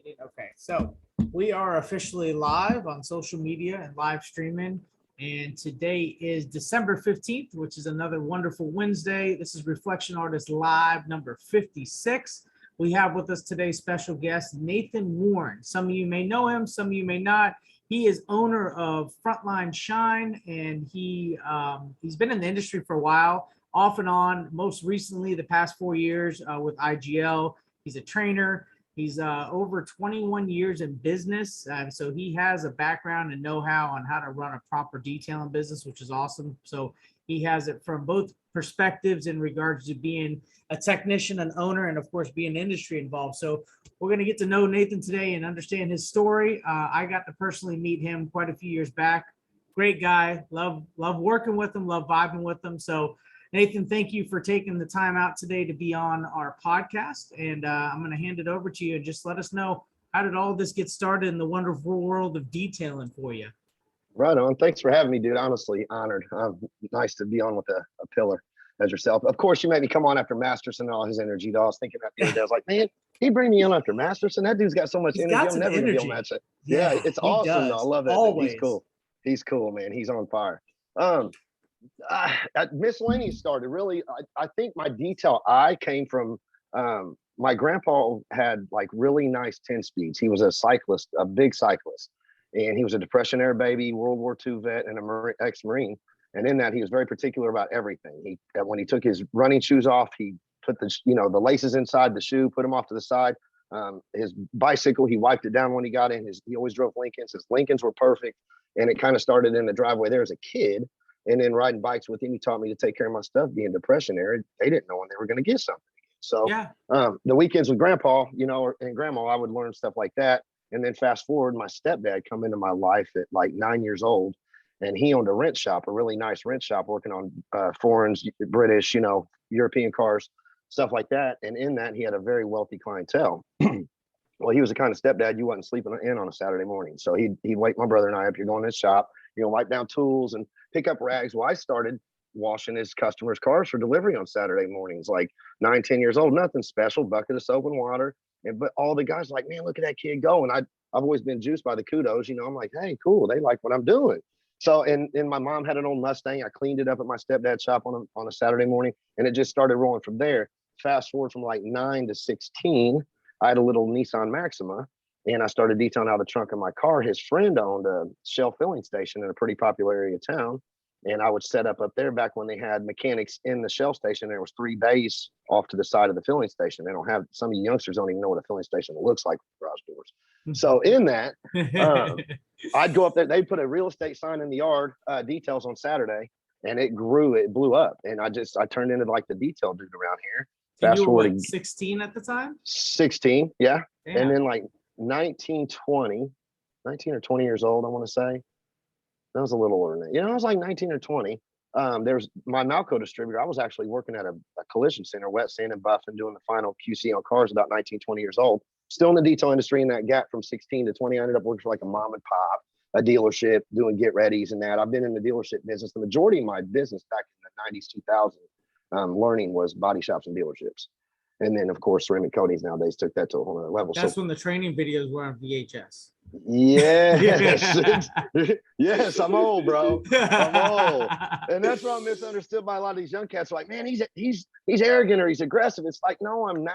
Okay, so we are officially live on social media and live streaming. And today is December 15th, which is another wonderful Wednesday. This is Reflection Artist Live number 56. We have with us today special guest Nathan Warren. Some of you may know him, some of you may not. He is owner of Frontline Shine, and he's been in the industry for a while, off and on. Most recently, the past 4 years with IGL. He's a trainer. He's over 21 years in business, so he has a background and know-how on how to run a proper detailing business, which is awesome. So he has it from both perspectives in regards to being a technician, an owner, and of course being industry involved. So we're going to get to know Nathan today and understand his story. I got to personally meet him quite a few years back. Great guy. Love working with him, love vibing with him. So Nathan, thank you for taking the time out today to be on our podcast. And I'm going to hand it over to you and just let us know, how did all this get started in the wonderful world of detailing for you? Right on. Thanks for having me, dude. Honestly, honored. Nice to be on with a pillar as yourself. Of course, you made me come on after Masterson and all his energy. I was thinking that the other day. I was like, man, he bring me on after Masterson. That dude's got so much energy. I'm never going to be able to match it. Yeah, it's awesome, though. I love that. Always. He's cool. He's cool, man. He's on fire. Miscellaneous started really. I think my detail eye came from my grandpa had like really nice 10 speeds. He was a cyclist, a big cyclist, and he was a Depression era baby, World War II vet, and a ex-Marine. And in that, he was very particular about everything. When he took his running shoes off, he put the laces inside the shoe, put them off to the side. His bicycle, he wiped it down when he got in. He always drove Lincolns. His Lincolns were perfect, and it kind of started in the driveway there as a kid. And then riding bikes with him, he taught me to take care of my stuff. Being Depression era, they didn't know when they were going to get something. So the weekends with Grandpa, and Grandma, I would learn stuff like that. And then fast forward, my stepdad come into my life at like 9 years old, and he owned a rent shop, a really nice rent shop, working on foreigns, British, European cars, stuff like that. And in that, he had a very wealthy clientele. Well, he was the kind of stepdad you wasn't sleeping in on a Saturday morning. So he'd wake my brother and I up. You're going to his shop, wipe down tools and pick up rags. Well, I started washing his customers' cars for delivery on Saturday mornings, like 9, 10 years old, nothing special, bucket of soap and water. But all the guys like, man, look at that kid go. And I've always been juiced by the kudos. I'm like, hey, cool. They like what I'm doing. So, and my mom had an old Mustang. I cleaned it up at my stepdad's shop on a Saturday morning, and it just started rolling from there. Fast forward from like 9 to 16, I had a little Nissan Maxima, and I started detailing out of the trunk of my car. His friend owned a Shell filling station in a pretty popular area of town. And I would set up there back when they had mechanics in the Shell station. There was 3 bays off to the side of the filling station. They don't have, some of you youngsters don't even know what a filling station looks like with garage doors. So in that, I'd go up there. They put a real estate sign in the yard, details on Saturday, and it blew up. And I turned into like the detail dude around here. Fast forward, 16 at the time? 16, yeah. Damn. And then like 19 or 20 years old, I want to say. That was a little older than that. I was like 19 or 20. There's my Malco distributor. I was actually working at a collision center, wet sand and buff, and doing the final QC on cars about 19, 20 years old. Still in the detail industry in that gap from 16 to 20. I ended up working for like a mom and pop, a dealership, doing get readies and that. I've been in the dealership business. The majority of my business back in the 90s, 2000, learning was body shops and dealerships. And then, of course, ceramic coatings nowadays took that to a whole other level. That's when the training videos were on VHS. Yes. Yes, I'm old, bro. I'm old. And that's why I'm misunderstood by a lot of these young cats. Like, man, he's arrogant or he's aggressive. It's like, no, I'm not.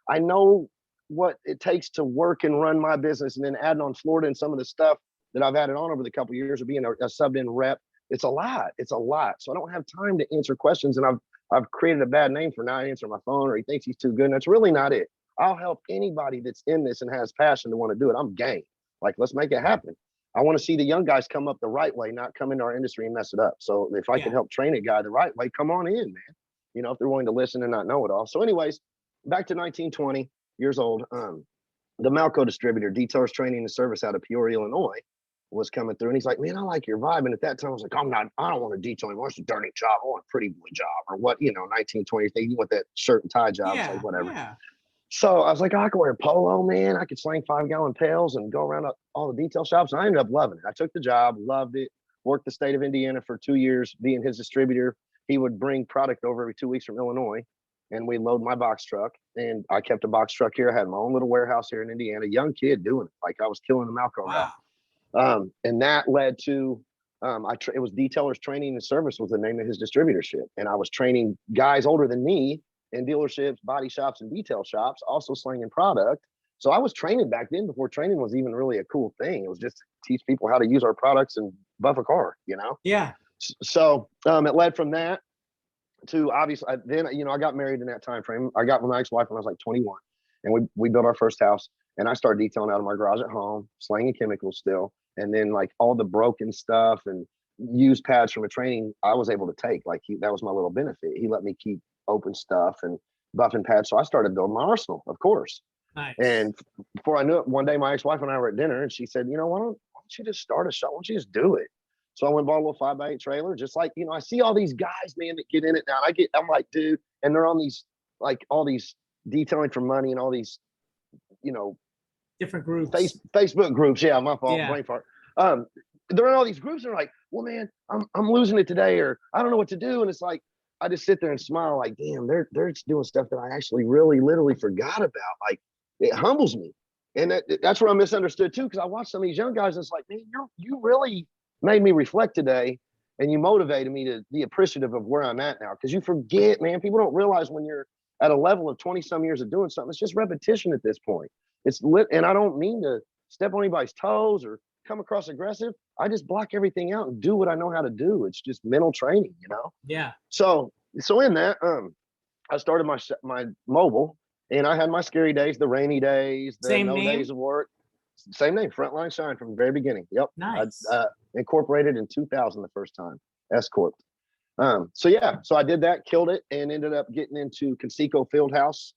I know what it takes to work and run my business. And then adding on Florida and some of the stuff that I've added on over the couple of years of being a subbed-in rep, it's a lot. It's a lot. So I don't have time to answer questions. And I've created a bad name for not answering my phone, or he thinks he's too good. And that's really not it. I'll help anybody that's in this and has passion to want to do it. I'm game. Like, let's make it happen. I want to see the young guys come up the right way, not come into our industry and mess it up. So if I can help train a guy the right way, come on in, man. If they're willing to listen and not know it all. So anyways, back to 19, 20 years old, the Malco distributor, Detailers Training and Service out of Peoria, Illinois, was coming through. And he's like, man, I like your vibe. And at that time, I was like, I don't want to detail anymore. It's a dirty job. I want a pretty boy job, or what, 19, 20, you want that shirt and tie job, so whatever. Yeah. So I was like, I could wear a polo, man. I could sling 5-gallon pails and go around all the detail shops. And I ended up loving it. I took the job, loved it, worked the state of Indiana for 2 years, being his distributor. He would bring product over every 2 weeks from Illinois. and we load my box truck. And I kept a box truck here. I had my own little warehouse here in Indiana, young kid doing it. Like I was killing the Malco route. And that led to, it was Detailers Training and Service was the name of his distributorship. And I was training guys older than me in dealerships, body shops, and detail shops, also slinging product. So I was training back then before training was even really a cool thing. It was just to teach people how to use our products and buff a car, you know? Yeah. So it led from that to obviously, then, you know, I got married in that time frame. I got with my ex-wife when I was like 21, and we built our first house, and I started detailing out of my garage at home, slanging chemicals still. And then like all the broken stuff and used pads from a training, I was able to take, like that was my little benefit. He let me keep open stuff and buffing pads. So I started building my arsenal, of course. Nice. And before I knew it, one day my ex-wife and I were at dinner, and she said, you know, why don't you just start a shop? Why don't you just do it? So I went and bought a little 5x8 trailer, just like, you know, I see all these guys, man, that get in it now. And I'm like, dude, and they're on these, like all these detailing for money and all these, you know, different groups, Facebook groups. Yeah, my fault, yeah. brain fart. They're in all these groups, and they're like, well, man, I'm losing it today, or I don't know what to do. And it's like, I just sit there and smile, like, damn, they're doing stuff that I actually really literally forgot about. Like, it humbles me. And that's where I misunderstood too, because I watched some of these young guys, and it's like, man, you really made me reflect today, and you motivated me to be appreciative of where I'm at now. Because you forget, man, people don't realize when you're at a level of 20 some years of doing something, it's just repetition at this point. It's lit, and I don't mean to step on anybody's toes or come across aggressive. I just block everything out and do what I know how to do. It's just mental training, you know? Yeah. So in that, I started my mobile, and I had my scary days, the rainy days, the Same no name? days of work. Same name, Frontline Shine, from the very beginning. Yep. Nice. I incorporated in 2000 the first time, S Corp. So I did that, killed it, and ended up getting into Conseco Fieldhouse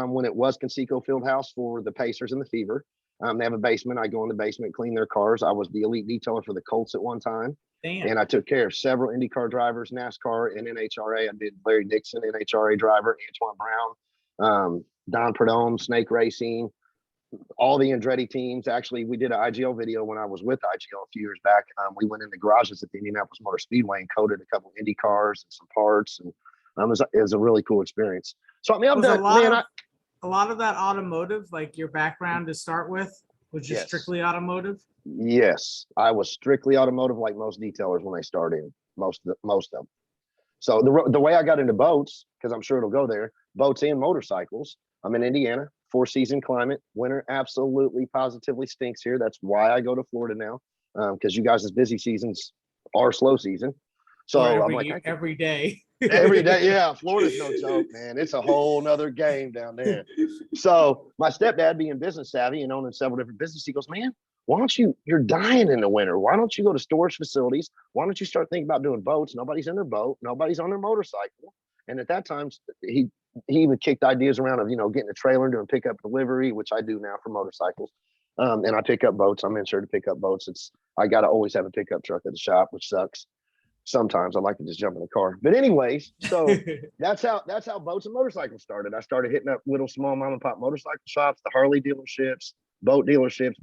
when it was Conseco Fieldhouse for the Pacers and the Fever. They have a basement. I go in the basement, clean their cars. I was the elite detailer for the Colts at one time. Damn. And I took care of several IndyCar drivers, NASCAR, and NHRA. I did Larry Dixon, NHRA driver, Antoine Brown, Don Perdome, Snake Racing, all the Andretti teams. Actually, we did an IGL video when I was with IGL a few years back. We went in the garages at the Indianapolis Motor Speedway and coated a couple Indy cars and some parts, and it was a really cool experience. So I mean, I'm done, man. A lot of that automotive, like your background to start with, was just strictly automotive. Yes, I was strictly automotive, like most detailers when they start in, most of them. So the way I got into boats, because I'm sure it'll go there, boats and motorcycles. I'm in Indiana, 4-season climate. Winter absolutely positively stinks here. That's why I go to Florida now, because you guys' busy seasons are slow season. So I'm like, every day. Every day, yeah. Florida's no joke, man. It's a whole nother game down there. So my stepdad, being business savvy and owning several different businesses, he goes, man, why don't you're dying in the winter. Why don't you go to storage facilities? Why don't you start thinking about doing boats? Nobody's in their boat. Nobody's on their motorcycle. And at that time, he even kicked ideas around of, you know, getting a trailer and doing pickup delivery, which I do now for motorcycles. And I pick up boats. I'm insured to pick up boats. I got to always have a pickup truck at the shop, which sucks. Sometimes I like to just jump in the car. But anyways, so that's how boats and motorcycles started. I started hitting up little small mom and pop motorcycle shops, the Harley dealerships, boat dealerships,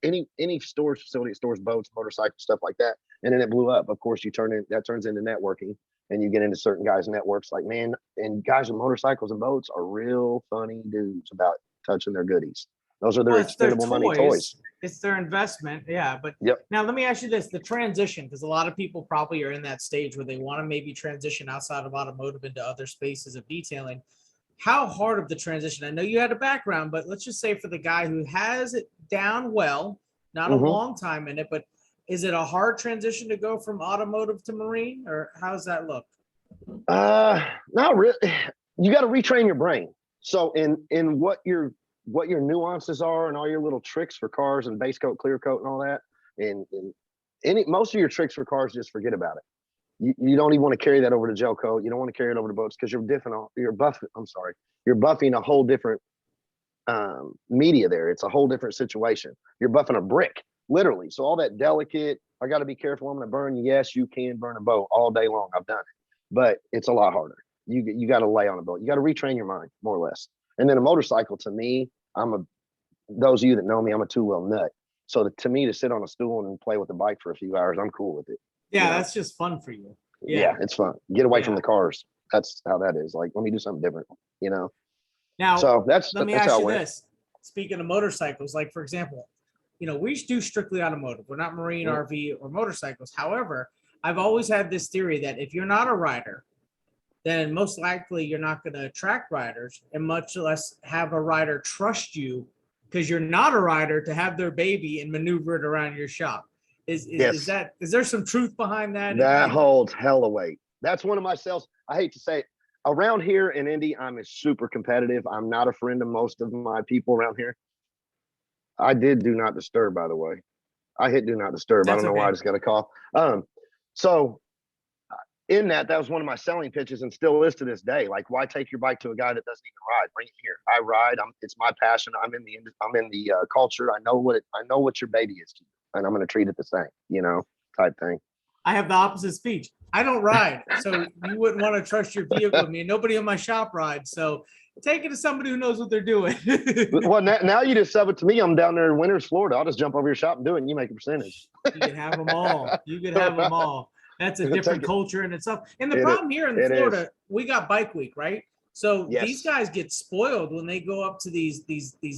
any storage facility that stores boats, motorcycles, stuff like that. And then it blew up. Of course, that turns into networking, and you get into certain guys' networks, like, man, and guys with motorcycles and boats are real funny dudes about touching their goodies. Those are their expendable money toys. It's their investment. Yeah. But yep. Now let me ask you this, the transition, because a lot of people probably are in that stage where they want to maybe transition outside of automotive into other spaces of detailing. How hard of the transition? I know you had a background, but let's just say for the guy who has it down well, not a long time in it, but is it a hard transition to go from automotive to marine, or how does that look? Not really. You got to retrain your brain. So in what your nuances are and all your little tricks for cars and base coat, clear coat, and all that, and most of your tricks for cars, just forget about it. You don't even want to carry that over to gel coat. You don't want to carry it over to boats, because you're buffing a whole different media there. It's a whole different situation. You're buffing a brick, literally. So all that delicate, I got to be careful, I'm going to burn. Yes, you can burn a boat all day long. I've done it, but it's a lot harder. You got to lay on a boat. You got to retrain your mind, more or less. And then a motorcycle, to me, those of you that know me, I'm a two-wheel nut. So to me, to sit on a stool and play with the bike for a few hours, I'm cool with it. Yeah, that's just fun for you. Yeah, it's fun. Get away from the cars. That's how that is. Like, let me do something different, you know? Now, So let me that's ask how you it went. this. Speaking of motorcycles, like for example, we do strictly automotive. We're not marine, RV, or motorcycles. However, I've always had this theory that if you're not a rider, then most likely you're not going to attract riders, and much less have a rider trust you because you're not a rider to have their baby and maneuver it around your shop. Is there some truth behind that? That holds hella weight. That's one of my sales. I hate to say it. Around here in Indy, I'm super competitive. I'm not a friend of most of my people around here. I did do not disturb, by the way. I hit do not disturb. I don't know why I just got a call. So in that was one of my selling pitches, and still is to this day. Like, why take your bike to a guy that doesn't even ride? Bring it here. I ride. It's my passion. I'm in the culture. I know what your baby is to you, and I'm going to treat it the same, type thing. I have the opposite speech. I don't ride, so you wouldn't want to trust your vehicle with me. Nobody in my shop rides, so take it to somebody who knows what they're doing. Well, now you just sub it to me. I'm down there in Winters, Florida. I'll just jump over your shop and do it, and you make a percentage. You can have them all. That's a different culture in itself. And the problem here in Florida, we got Bike Week, right? So these guys get spoiled when they go up to these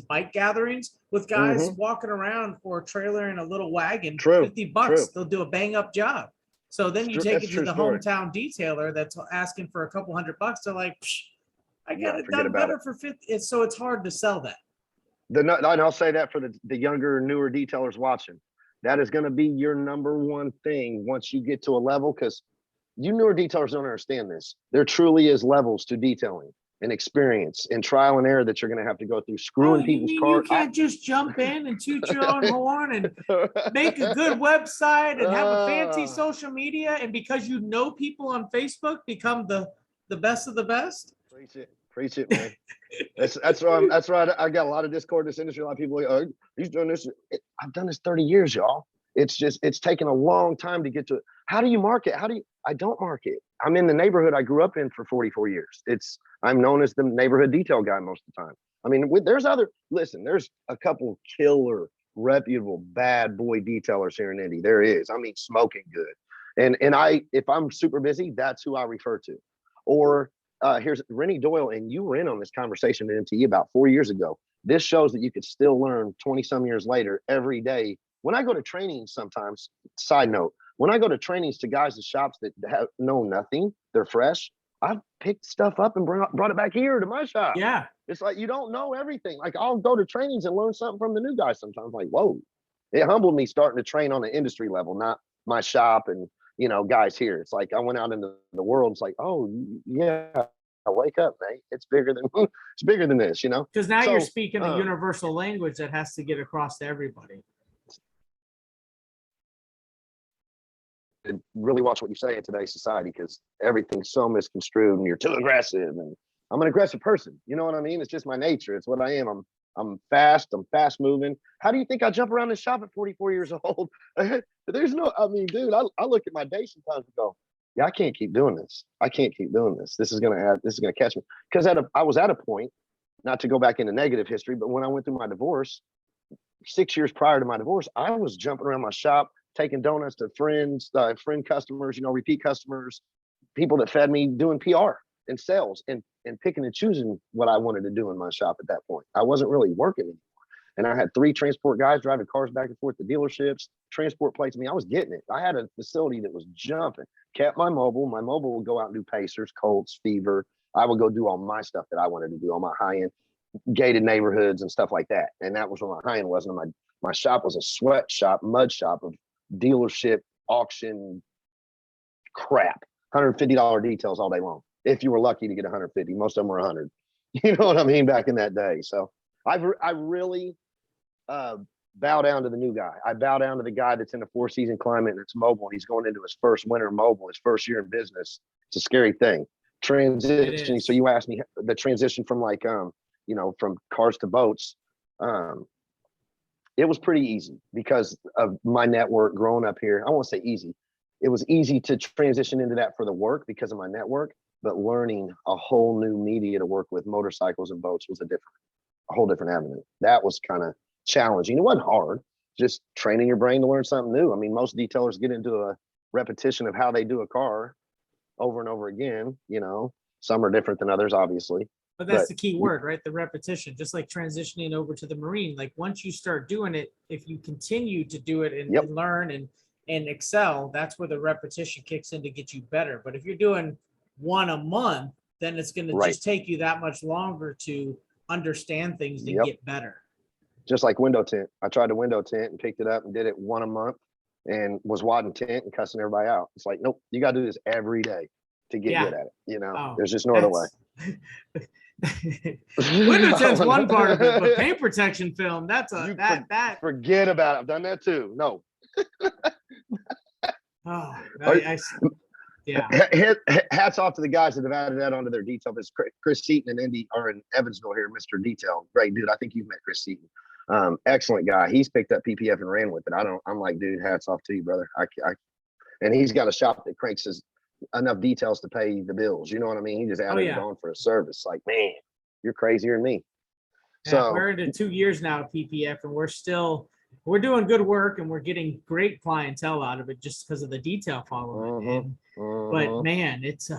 bike gatherings with guys walking around or trailering a little wagon. $50, they'll do a bang up job. So then you take it to the hometown detailer that's asking for a couple $100. They're like, I got it done better for 50. So it's hard to sell that. And I'll say that for the younger, newer detailers watching. That is going to be your number one thing once you get to a level, because you newer detailers don't understand this. There truly is levels to detailing and experience and trial and error that you're going to have to go through screwing people's cars. You can't just jump in and toot your own horn and make a good website and have a fancy social media, and because you know people on Facebook become the best of the best. Preach it, man. That's right. I got a lot of discord in this industry. A lot of people are like, oh, he's doing this. I've done this 30 years, y'all. It's taken a long time to get to it. How do you market? I don't market. I'm in the neighborhood I grew up in for 44 years. I'm known as the neighborhood detail guy most of the time. I mean, there's a couple killer, reputable, bad boy detailers here in Indy. There is. I mean, smoking good. And if I'm super busy, that's who I refer to. Or here's Rennie Doyle, and you were in on this conversation at MTE about 4 years ago. This shows that you could still learn 20 some years later every day. When I go to trainings sometimes, side note, when I go to trainings to guys at shops that know nothing, they're fresh, I've picked stuff up and brought it back here to my shop. Yeah. It's like, you don't know everything. Like, I'll go to trainings and learn something from the new guys sometimes. Like, whoa, it humbled me starting to train on the industry level, not my shop and, guys here. It's like I went out into the world. It's like, oh, yeah, wake up, mate. It's bigger than this, Because now you're speaking a universal language that has to get across to everybody. And really watch what you say in today's society, because everything's so misconstrued and you're too aggressive. And I'm an aggressive person. You know what I mean? It's just my nature. It's what I am. I'm fast. I'm fast moving. How do you think I jump around the shop at 44 years old? There's dude, I look at my day sometimes and go, yeah, I can't keep doing this. This is going to catch me. Because I was at a point, not to go back into negative history, but when I went through my divorce, 6 years prior to my divorce, I was jumping around my shop, taking donuts to friends, friend customers, repeat customers, people that fed me, doing PR and sales and picking and choosing what I wanted to do in my shop at that point. I wasn't really working anymore. And I had 3 transport guys driving cars back and forth to dealerships, transport plates. I mean, I was getting it. I had a facility that was jumping, kept my mobile. My mobile would go out and do Pacers, Colts, FIBER. I would go do all my stuff that I wanted to do, all my high-end gated neighborhoods and stuff like that. And that was when my high-end wasn't. My shop was a sweat shop, mud shop of dealership, auction crap, $150 details all day long. If you were lucky to get 150, most of them were 100. You know what I mean? Back in that day. So I really bow down to the new guy. I bow down to the guy that's in a 4-season climate and it's mobile. And he's going into his first winter mobile, his first year in business. It's a scary thing. Transitioning. So you asked me the transition from from cars to boats. It was pretty easy because of my network growing up here. I won't say easy. It was easy to transition into that for the work because of my network, but learning a whole new media to work with, motorcycles and boats, was a whole different avenue. That was kind of challenging. It wasn't hard, just training your brain to learn something new. I mean, most detailers get into a repetition of how they do a car over and over again, Some are different than others, obviously. But that's the key word, right? The repetition, just like transitioning over to the Marine. Like once you start doing it, if you continue to do it and, and learn and excel, that's where the repetition kicks in to get you better. But if you're doing one a month, then it's going to just take you that much longer to understand things to get better. Just like window tint. I tried the window tint and picked it up and did it one a month and was wadding tint and cussing everybody out. It's like, nope, you got to do this every day to get good at it. You know, there's just no other way. Window tint's one part of it, but paint protection film, that's forget about it. I've done that too. No. Hats off to the guys that have added that onto their detail. This Chris Seaton in Evansville here, Mr. Detail. Great dude. I think you've met Chris Seaton. Excellent guy. He's picked up PPF and ran with it. I'm like, dude, hats off to you, brother. And he's got a shop that cranks enough details to pay the bills. You know what I mean? He just added it on for a service. Like, man, you're crazier than me. So we're into 2 years now at PPF, and we're doing good work, and we're getting great clientele out of it just because of the detail following. But man, it's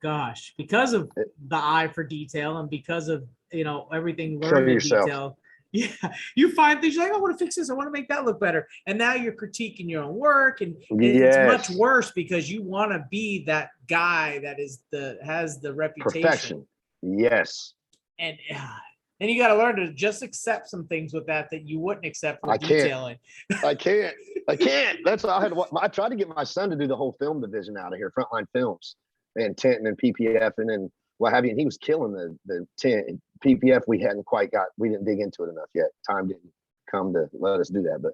gosh, because of the eye for detail and because of everything learned in detail. Yeah, you find things like, I want to fix this, I want to make that look better, and now you're critiquing your own work, and it's much worse because you want to be that guy that has the reputation. Perfection. Yes. And you got to learn to just accept some things with that you wouldn't accept for detailing. I can't. That's why I tried to get my son to do the whole film division out of here, Frontline Films, and tinting and PPF and then what have you. And he was killing the tint. PPF, we didn't dig into it enough yet. Time didn't come to let us do that. But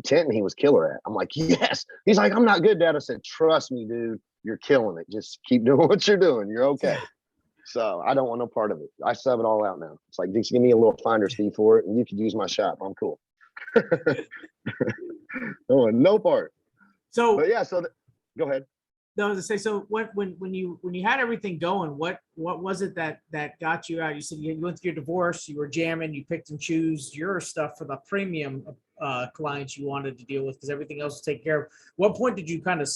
tinting, he was killer at. I'm like, yes. He's like, I'm not good, Dad. I said, trust me, dude. You're killing it. Just keep doing what you're doing. You're okay. So I don't want no part of it. I sub it all out now. It's like, just give me a little finder's fee for it, and you could use my shop. I'm cool. No part. So, but yeah. Go ahead. No, I was to say. So, when you had everything going, what was it that got you out? You said you went through your divorce. You were jamming. You picked and choose your stuff for the premium clients you wanted to deal with because everything else was taken care of. What point did you kind of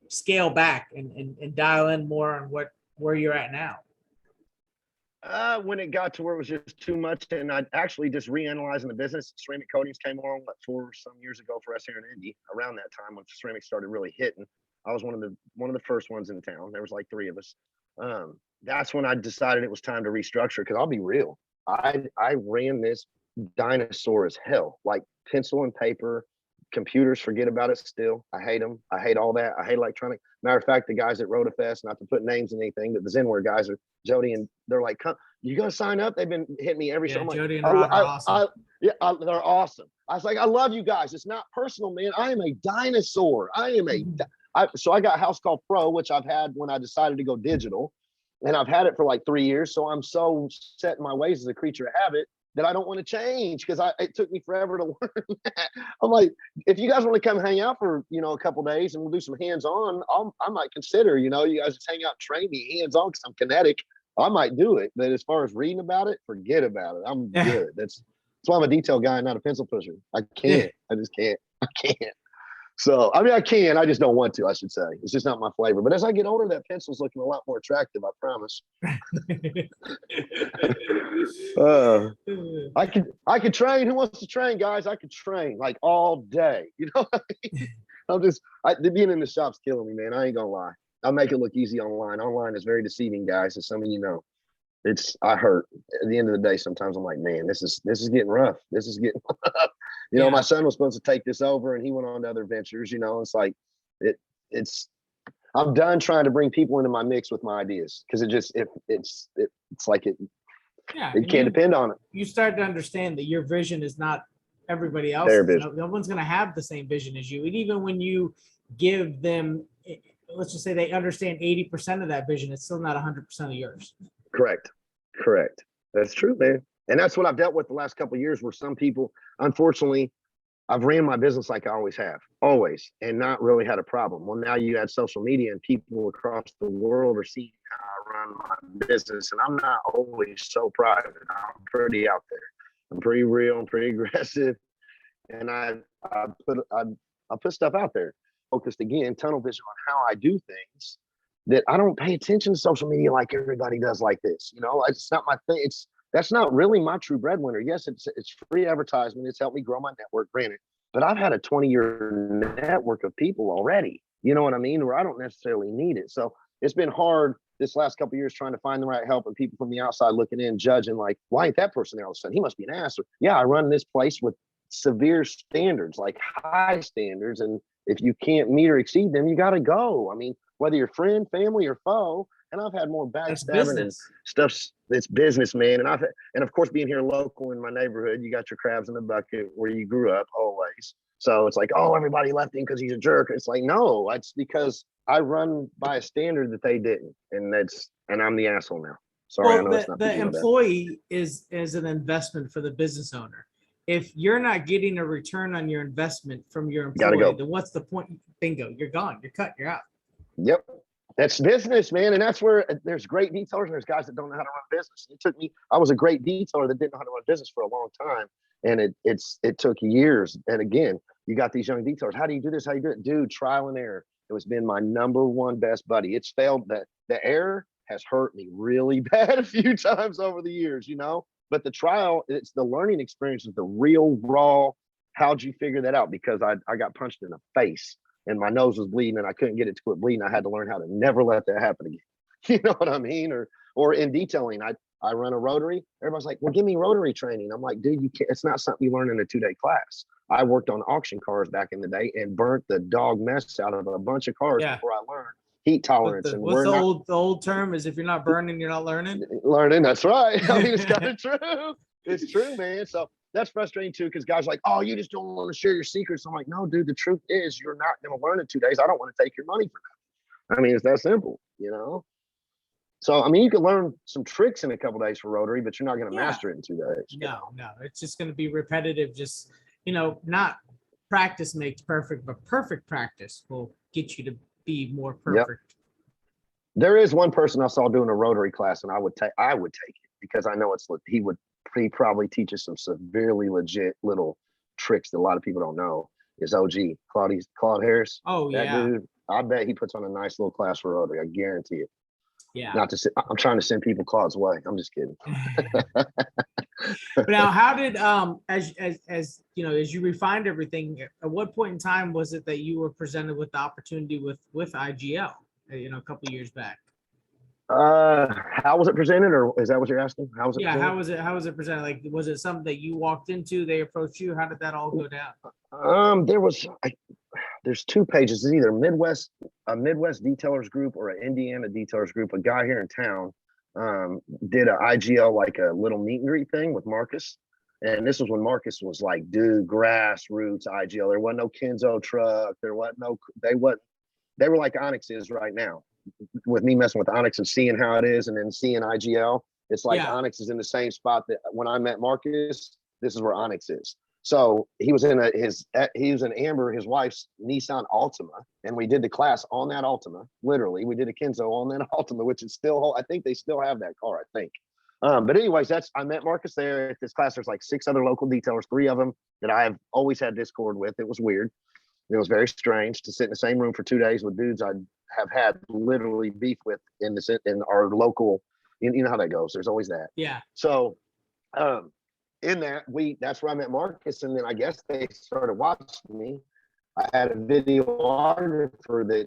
scale back and dial in more on where you're at now? When it got to where it was just too much, and I'd actually just reanalyzing the business. Ceramic coatings came along 4 some years ago for us here in Indy. Around that time, when ceramic started really hitting, I was one of the first ones in town. There was like 3 of us. That's when I decided it was time to restructure. Because I'll be real, I ran this dinosaur as hell, like pencil and paper. Computers, forget about it still. I hate them. I hate all that. I hate electronic. Matter of fact, the guys at RFA, not to put names in anything, but the Zenware guys are Jody, and they're like, come, you gonna sign up? They've been hitting me every show. Jody and Rod are awesome. They're awesome. I was like, I love you guys. It's not personal, man. I am a dinosaur. So I got a house called Pro, which I've had when I decided to go digital, and I've had it for like 3 years. So I'm so set in my ways as a creature of habit that I don't want to change because it took me forever to learn that. I'm like, if you guys want to come hang out for, a couple days and we'll do some hands-on, I might consider, you guys just hang out and train me hands-on because I'm kinetic. I might do it. But as far as reading about it, forget about it. I'm good. That's why I'm a detail guy, not a pencil pusher. I can't. I just can't. I can't. So, I mean, I can. I just don't want to, I should say. It's just not my flavor. But as I get older, that pencil's looking a lot more attractive, I promise. I could train. Who wants to train, guys? I could train like all day. You know what I mean? Being in the shop's killing me, man. I ain't gonna lie. I make it look easy online. Online is very deceiving, guys, as some of you know. I hurt. At the end of the day, sometimes I'm like, man, this is getting rough. This is getting rough. My son was supposed to take this over and he went on to other ventures, it's like I'm done trying to bring people into my mix with my ideas because it can't depend on it. You start to understand that your vision is not everybody else's. No one's going to have the same vision as you. And even when you give them, let's just say they understand 80% of that vision, it's still not 100% of yours. Correct. That's true, man. And that's what I've dealt with the last couple of years where some people, unfortunately, I've ran my business like I always have, and not really had a problem. Well, now you add social media and people across the world are seeing how I run my business, and I'm not always so private. I'm pretty out there. I'm pretty real. I'm pretty aggressive, and I put stuff out there. Focused again, tunnel vision on how I do things, that I don't pay attention to social media like everybody does like this. You know, it's not my thing. That's not really my true breadwinner. Yes, it's free advertisement. It's helped me grow my network, granted, but I've had a 20-year network of people already. You know what I mean? Where I don't necessarily need it. So it's been hard this last couple of years trying to find the right help, and people from the outside looking in, judging like, why ain't that person there all of a sudden? He must be an ass. Or, yeah, I run this place with severe standards, like high standards, and if you can't meet or exceed them, you got to go. I mean, whether you're friend, family, or foe. And I've had more backstabbing and stuff. That's business, man. And of course, being here local in my neighborhood, you got your crabs in the bucket where you grew up always. So it's like, oh, everybody left him because he's a jerk. It's like, no, it's because I run by a standard that they didn't, and I'm the asshole now. Sorry, well, I know it's not the employee is an investment for the business owner. If you're not getting a return on your investment from your employee, then what's the point? Bingo, you're gone. You're cut. You're out. Yep. That's business, man. And that's where there's great detailers and there's guys that don't know how to run business. I was a great detailer that didn't know how to run business for a long time. And it took years. And again, you got these young detailers. How do you do this? How do you do it? Dude, trial and error. It has been my number one best buddy. It's failed. That the error has hurt me really bad a few times over the years, you know, but the trial, it's the learning experience of the real raw. How'd you figure that out? Because I got punched in the face and my nose was bleeding and I couldn't get it to quit bleeding. I had to learn how to never let that happen again. You know what I mean? Or in detailing, I run a rotary. Everybody's like, well, give me rotary training. I'm like, dude, you can't, it's not something you learn in a 2-day class. I worked on auction cars back in the day and burnt the dog mess out of a bunch of cars before I learned heat tolerance. What's the old term is if you're not burning, you're not learning? Learning, that's right. I mean, it's kind of true. It's true, man. So that's frustrating too, because guys are like, oh, you just don't want to share your secrets. I'm like, no, dude, the truth is you're not going to learn in 2 days. I don't want to take your money for that. I mean, it's that simple, you know? So, I mean, you can learn some tricks in a couple of days for rotary, but you're not going to master it in 2 days. No, it's just going to be repetitive. Just, not practice makes perfect, but perfect practice will get you to be more perfect. Yep. There is one person I saw doing a rotary class, and I would take it because I know he probably teaches some severely legit little tricks that a lot of people don't know. Is OG Claude Harris? Oh, that dude. I bet he puts on a nice little class for rotary. I guarantee it. Yeah. I'm trying to send people Claude's way. I'm just kidding. But now, how did as you refined everything, at what point in time was it that you were presented with the opportunity with IGL? A couple of years back. How was it presented, or is that what you're asking? How was it? Yeah, presented? how was it presented? Like, was it something that you walked into? They approached you? How did that all go down? There's 2 pages. It's either a Midwest detailers group or an Indiana detailers group. A guy here in town did a IGL, like a little meet and greet thing with Marcus. And this was when Marcus was like, dude, grassroots IGL. There wasn't no Kenzo truck. They were like Onyx is right now. With me messing with Onyx and seeing how it is and then seeing IGL, it's like Onyx is in the same spot that when I met Marcus, this is where Onyx is. So he was in Amber, his wife's Nissan Altima, and we did the class on that Altima. Literally, we did a Kenzo on that Altima, which is still, I think they still have that car, I think. But anyways, I met Marcus there at this class. There's like 6 other local detailers, 3 of them that I've always had Discord with. It was weird. It was very strange to sit in the same room for 2 days with dudes I have had literally beef with in our local. You know how that goes. There's always that. Yeah. So, in that's where I met Marcus, and then I guess they started watching me. I had a videographer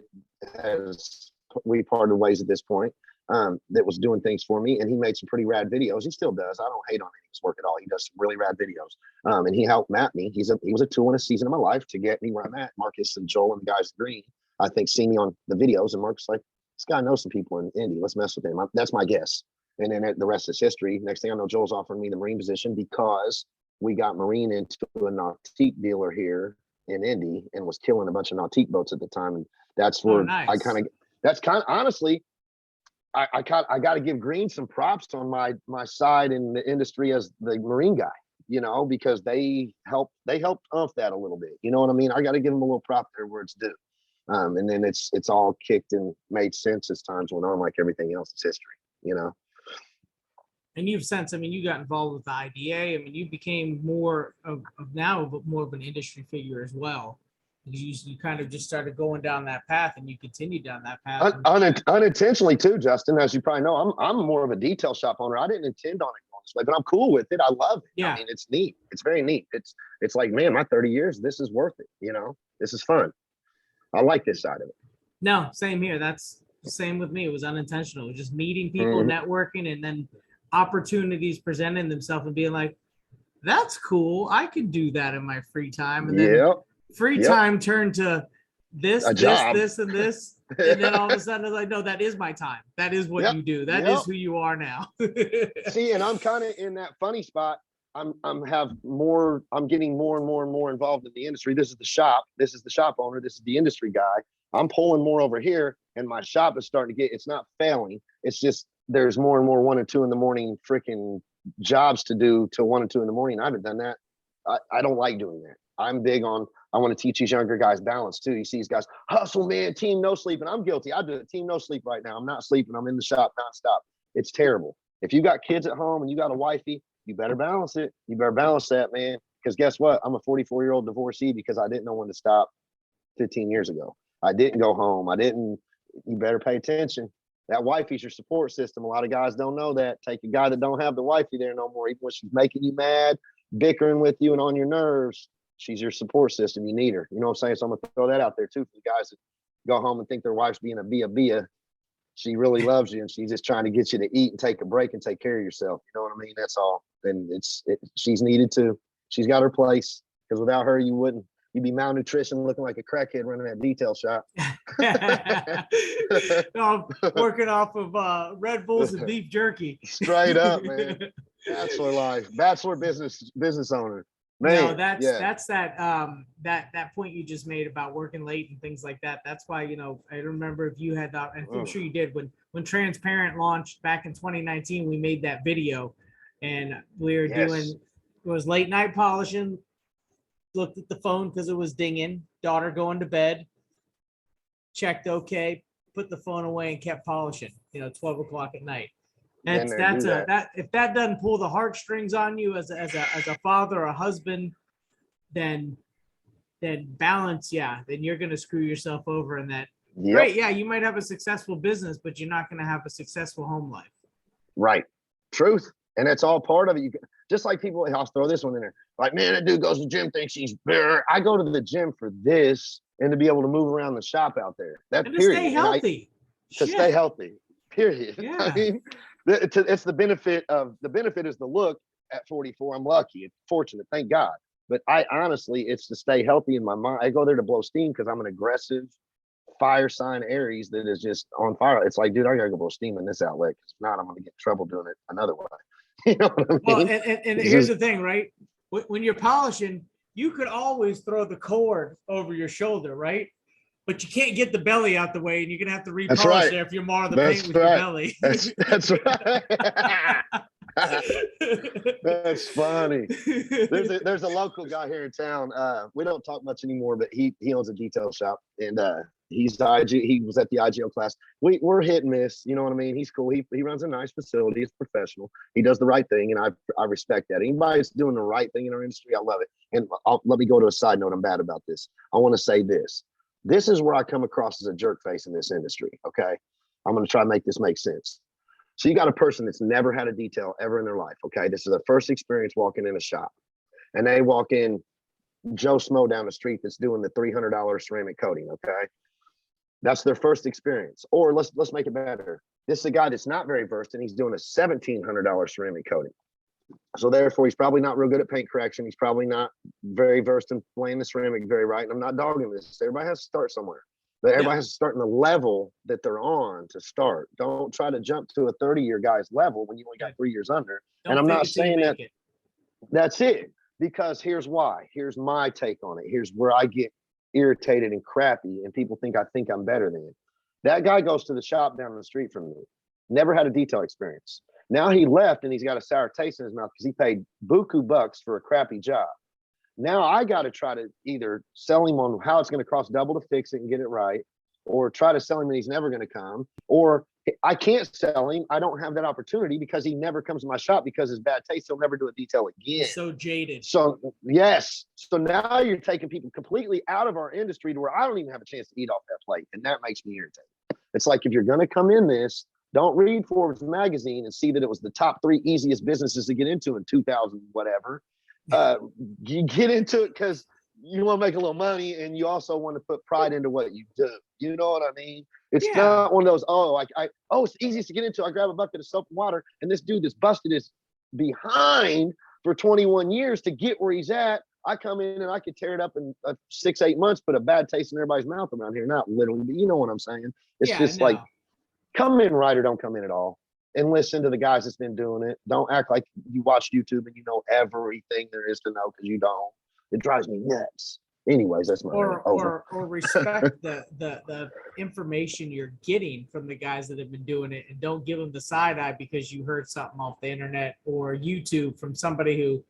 we parted ways at this point. That was doing things for me, and he made some pretty rad videos. He still does. I don't hate on his work at all. He does some really rad videos. And he helped map me. He was a tool in a season of my life to get me where I'm at. Marcus and Joel and the guys in green, I think, see me on the videos, and Marcus like, this guy knows some people in Indy. Let's mess with him. That's my guess. And then the rest is history. Next thing I know, Joel's offering me the Marine position because we got Marine into a Nautique dealer here in Indy and was killing a bunch of Nautique boats at the time. And that's where honestly, I got to give Green some props on my side in the industry as the Marine guy, because they helped umph that a little bit. You know what I mean? I got to give them a little prop there where it's due. And then it's all kicked and made sense as times went on, like everything else is history, And you've since, you got involved with the IDA. You became more of an industry figure as well. You kind of just started going down that path, and you continued down that path. Unintentionally too, Justin. As you probably know, I'm more of a detail shop owner. I didn't intend on it going this way, but I'm cool with it. I love it. Yeah. I mean, it's neat. It's very neat. It's like, man, my 30 years, this is worth it. You know, this is fun. I like this side of it. No, same here. That's the same with me. It was unintentional. It was just meeting people, networking, and then opportunities presenting themselves and being like, that's cool. I can do that in my free time. And then free time turned to this, and this. And then all of a sudden, I was like, no, that is my time. That is what you do. That is who you are now. See, and I'm kind of in that funny spot. I'm getting more and more involved in the industry. This is the shop owner. This is the industry guy. I'm pulling more over here, and my shop is starting to it's not failing. It's just, there's more and more 1 and 2 in the morning freaking jobs to do till 1 and 2 in the morning. I haven't done that. I don't like doing that. I'm big on, I want to teach these younger guys balance too. You see these guys, hustle, man, team no sleep. And I'm guilty. I do it. Team no sleep right now. I'm not sleeping. I'm in the shop nonstop. It's terrible. If you got kids at home and you got a wifey, you better balance it. You better balance that, man. Because guess what? I'm a 44-year-old divorcee because I didn't know when to stop 15 years ago. I didn't go home. You better pay attention. That wifey's your support system. A lot of guys don't know that. Take a guy that don't have the wifey there no more, even when she's making you mad, bickering with you and on your nerves. She's your support system. You need her. You know what I'm saying? So I'm gonna throw that out there too for the guys that go home and think their wife's being a bia. She really loves you, and she's just trying to get you to eat and take a break and take care of yourself. You know what I mean? That's all. And she's needed too. She's got her place, because without her, you'd be malnutrition, looking like a crackhead running that detail shop. No, I'm working off of Red Bulls and beef jerky. Straight up, man. Bachelor life, bachelor business owner. Man, no, that's that point you just made about working late and things like that. That's why, I remember if you had and I'm sure you did when Transparent launched back in 2019, we made that video, and we were doing, it was late night polishing. Looked at the phone because it was dinging. Daughter going to bed. Checked okay. Put the phone away and kept polishing. 12 o'clock at night. If that doesn't pull the heartstrings on you as a father or a husband, then balance, then you're gonna screw yourself over in that. Right? Yeah, you might have a successful business, but you're not gonna have a successful home life. Right. Truth. And it's all part of it. Just like people, I'll throw this one in there. Like, man, that dude goes to the gym, thinks he's better. I go to the gym for this and to be able to move around the shop out there. That and period. To stay healthy. To stay healthy. Period. Yeah. I mean, it's the benefit is the look at 44. I'm lucky. It's fortunate. Thank God. But it's to stay healthy in my mind. I go there to blow steam because I'm an aggressive fire sign Aries that is just on fire. It's like, dude, I gotta go blow steam in this outlet. If not, I'm gonna get in trouble doing it another way. You know what I mean? Well, and here's the thing, right? When you're polishing, you could always throw the cord over your shoulder, right? But you can't get the belly out the way, and you're gonna have to repolish there if you mar the paint with your belly. That's right. That's funny. There's a local guy here in town. We don't talk much anymore, but he owns a detail shop, and he's the IG. He was at the IGO class. We're hit and miss. You know what I mean? He's cool. He runs a nice facility. He's professional. He does the right thing, and I respect that. Anybody that's doing the right thing in our industry, I love it. And let me go to a side note. I'm bad about this. I want to say this. This is where I come across as a jerk face in this industry. Okay, I'm going to try to make this make sense. So you got a person that's never had a detail ever in their life. Okay, this is their first experience walking in a shop, and they walk in Joe Smo down the street that's doing the $300 ceramic coating. Okay, that's their first experience. Or let's make it better. This is a guy that's not very versed, and he's doing a $1,700 ceramic coating. So therefore, he's probably not real good at paint correction. He's probably not very versed in laying the ceramic very right. And I'm not dogging this. Everybody has to start somewhere. But everybody has to start in the level that they're on to start. Don't try to jump to a 30-year guy's level when you only got 3 years under. And I'm not saying that that's it, because here's why. Here's my take on it. Here's where I get irritated and crappy, and people think I'm better than him. That guy goes to the shop down the street from me. Never had a detail experience. Now he left and he's got a sour taste in his mouth because he paid buku bucks for a crappy job. Now I got to try to either sell him on how it's going to cost double to fix it and get it right, or try to sell him that he's never going to come, or I can't sell him. I don't have that opportunity because he never comes to my shop because his bad taste. He'll never do a detail again. So jaded. So yes. So now you're taking people completely out of our industry to where I don't even have a chance to eat off that plate. And that makes me irritated. It's like, if you're going to come in this, don't read Forbes magazine and see that it was the top 3 easiest businesses to get into in 2000, whatever. You get into it because you want to make a little money and you also want to put pride into what you do. You know what I mean? It's not one of those, it's the easiest to get into. I grab a bucket of soap and water, and this dude that's busted his behind for 21 years to get where he's at. I come in and I could tear it up in 6-8 months, put a bad taste in everybody's mouth around here. Not literally, but you know what I'm saying? It's just like, come in right or don't come in at all. And listen to the guys that's been doing it. Don't act like you watch YouTube and you know everything there is to know, because you don't. It drives me nuts. Anyways, that's my or respect the information you're getting from the guys that have been doing it, and don't give them the side eye because you heard something off the internet or YouTube from somebody who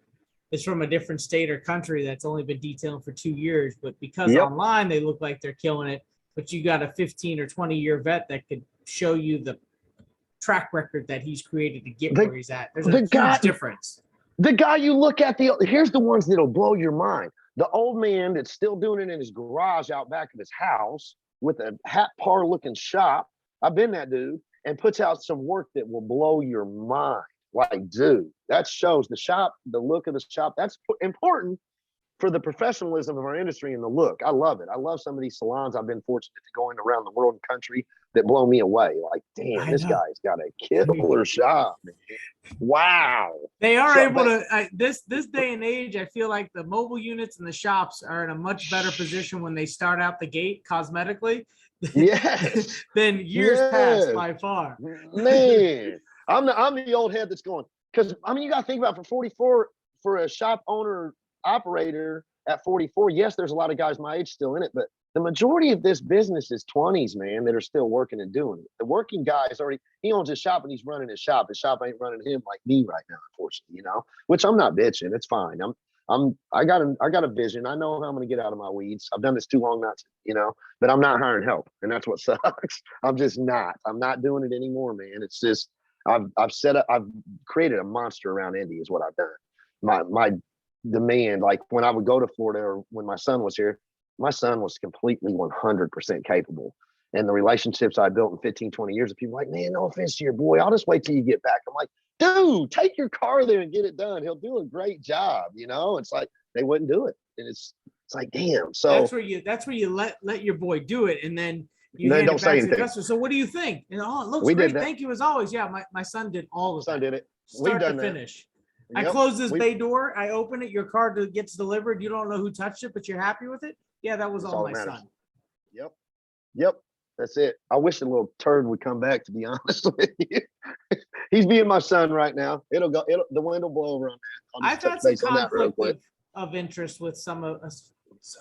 is from a different state or country that's only been detailing for 2 years, but because online they look like they're killing it. But you got a 15 or 20-year vet that could show you the track record that he's created to get where he's at. There's a huge difference. The guy you look at, here's the ones that'll blow your mind. The old man that's still doing it in his garage out back of his house with a hat par looking shop. I've been that dude, and puts out some work that will blow your mind. Like, dude, that shows the shop, the look of the shop. That's important for the professionalism of our industry and the look. I love it. I love some of these salons I've been fortunate to go in around the world and country that blow me away. Like, damn, this guy's got a killer shop, man. Wow. They are able to, this day and age, I feel like the mobile units and the shops are in a much better position when they start out the gate cosmetically than years past by far. Man, I'm the old head that's going, because, I mean, you got to think about for 44, for a shop owner operator at 44, yes, there's a lot of guys my age still in it, but the majority of this business is 20s, man, that are still working and doing it. The working guy is already, he owns his shop and he's running his shop. His shop ain't running him like me right now, unfortunately, you know, which I'm not bitching. It's fine. I got a vision. I know how I'm going to get out of my weeds. I've done this too long not to, you know, but I'm not hiring help. And that's what sucks. I'm not doing it anymore, man. It's just, I've created a monster around Indy is what I've done. My demand, like when I would go to Florida or when my son was here, my son was completely 100% capable. And the relationships I built in 15, 20 years of people like, man, no offense to your boy, I'll just wait till you get back. I'm like, dude, take your car there and get it done. He'll do a great job. You know, it's like, they wouldn't do it. And it's like, damn. So that's where you let your boy do it. And then you don't say anything. So what do you think? And it looks great. Thank you as always. Yeah. My son did all of that. Son did it. Start to finish. I close this bay door. I open it. Your car gets delivered. You don't know who touched it, but you're happy with it. Yeah, that was all my son. Yep. That's it. I wish the little turd would come back, to be honest with you. He's being my son right now. The wind will blow over on that. I've had some conflict of interest with some of us,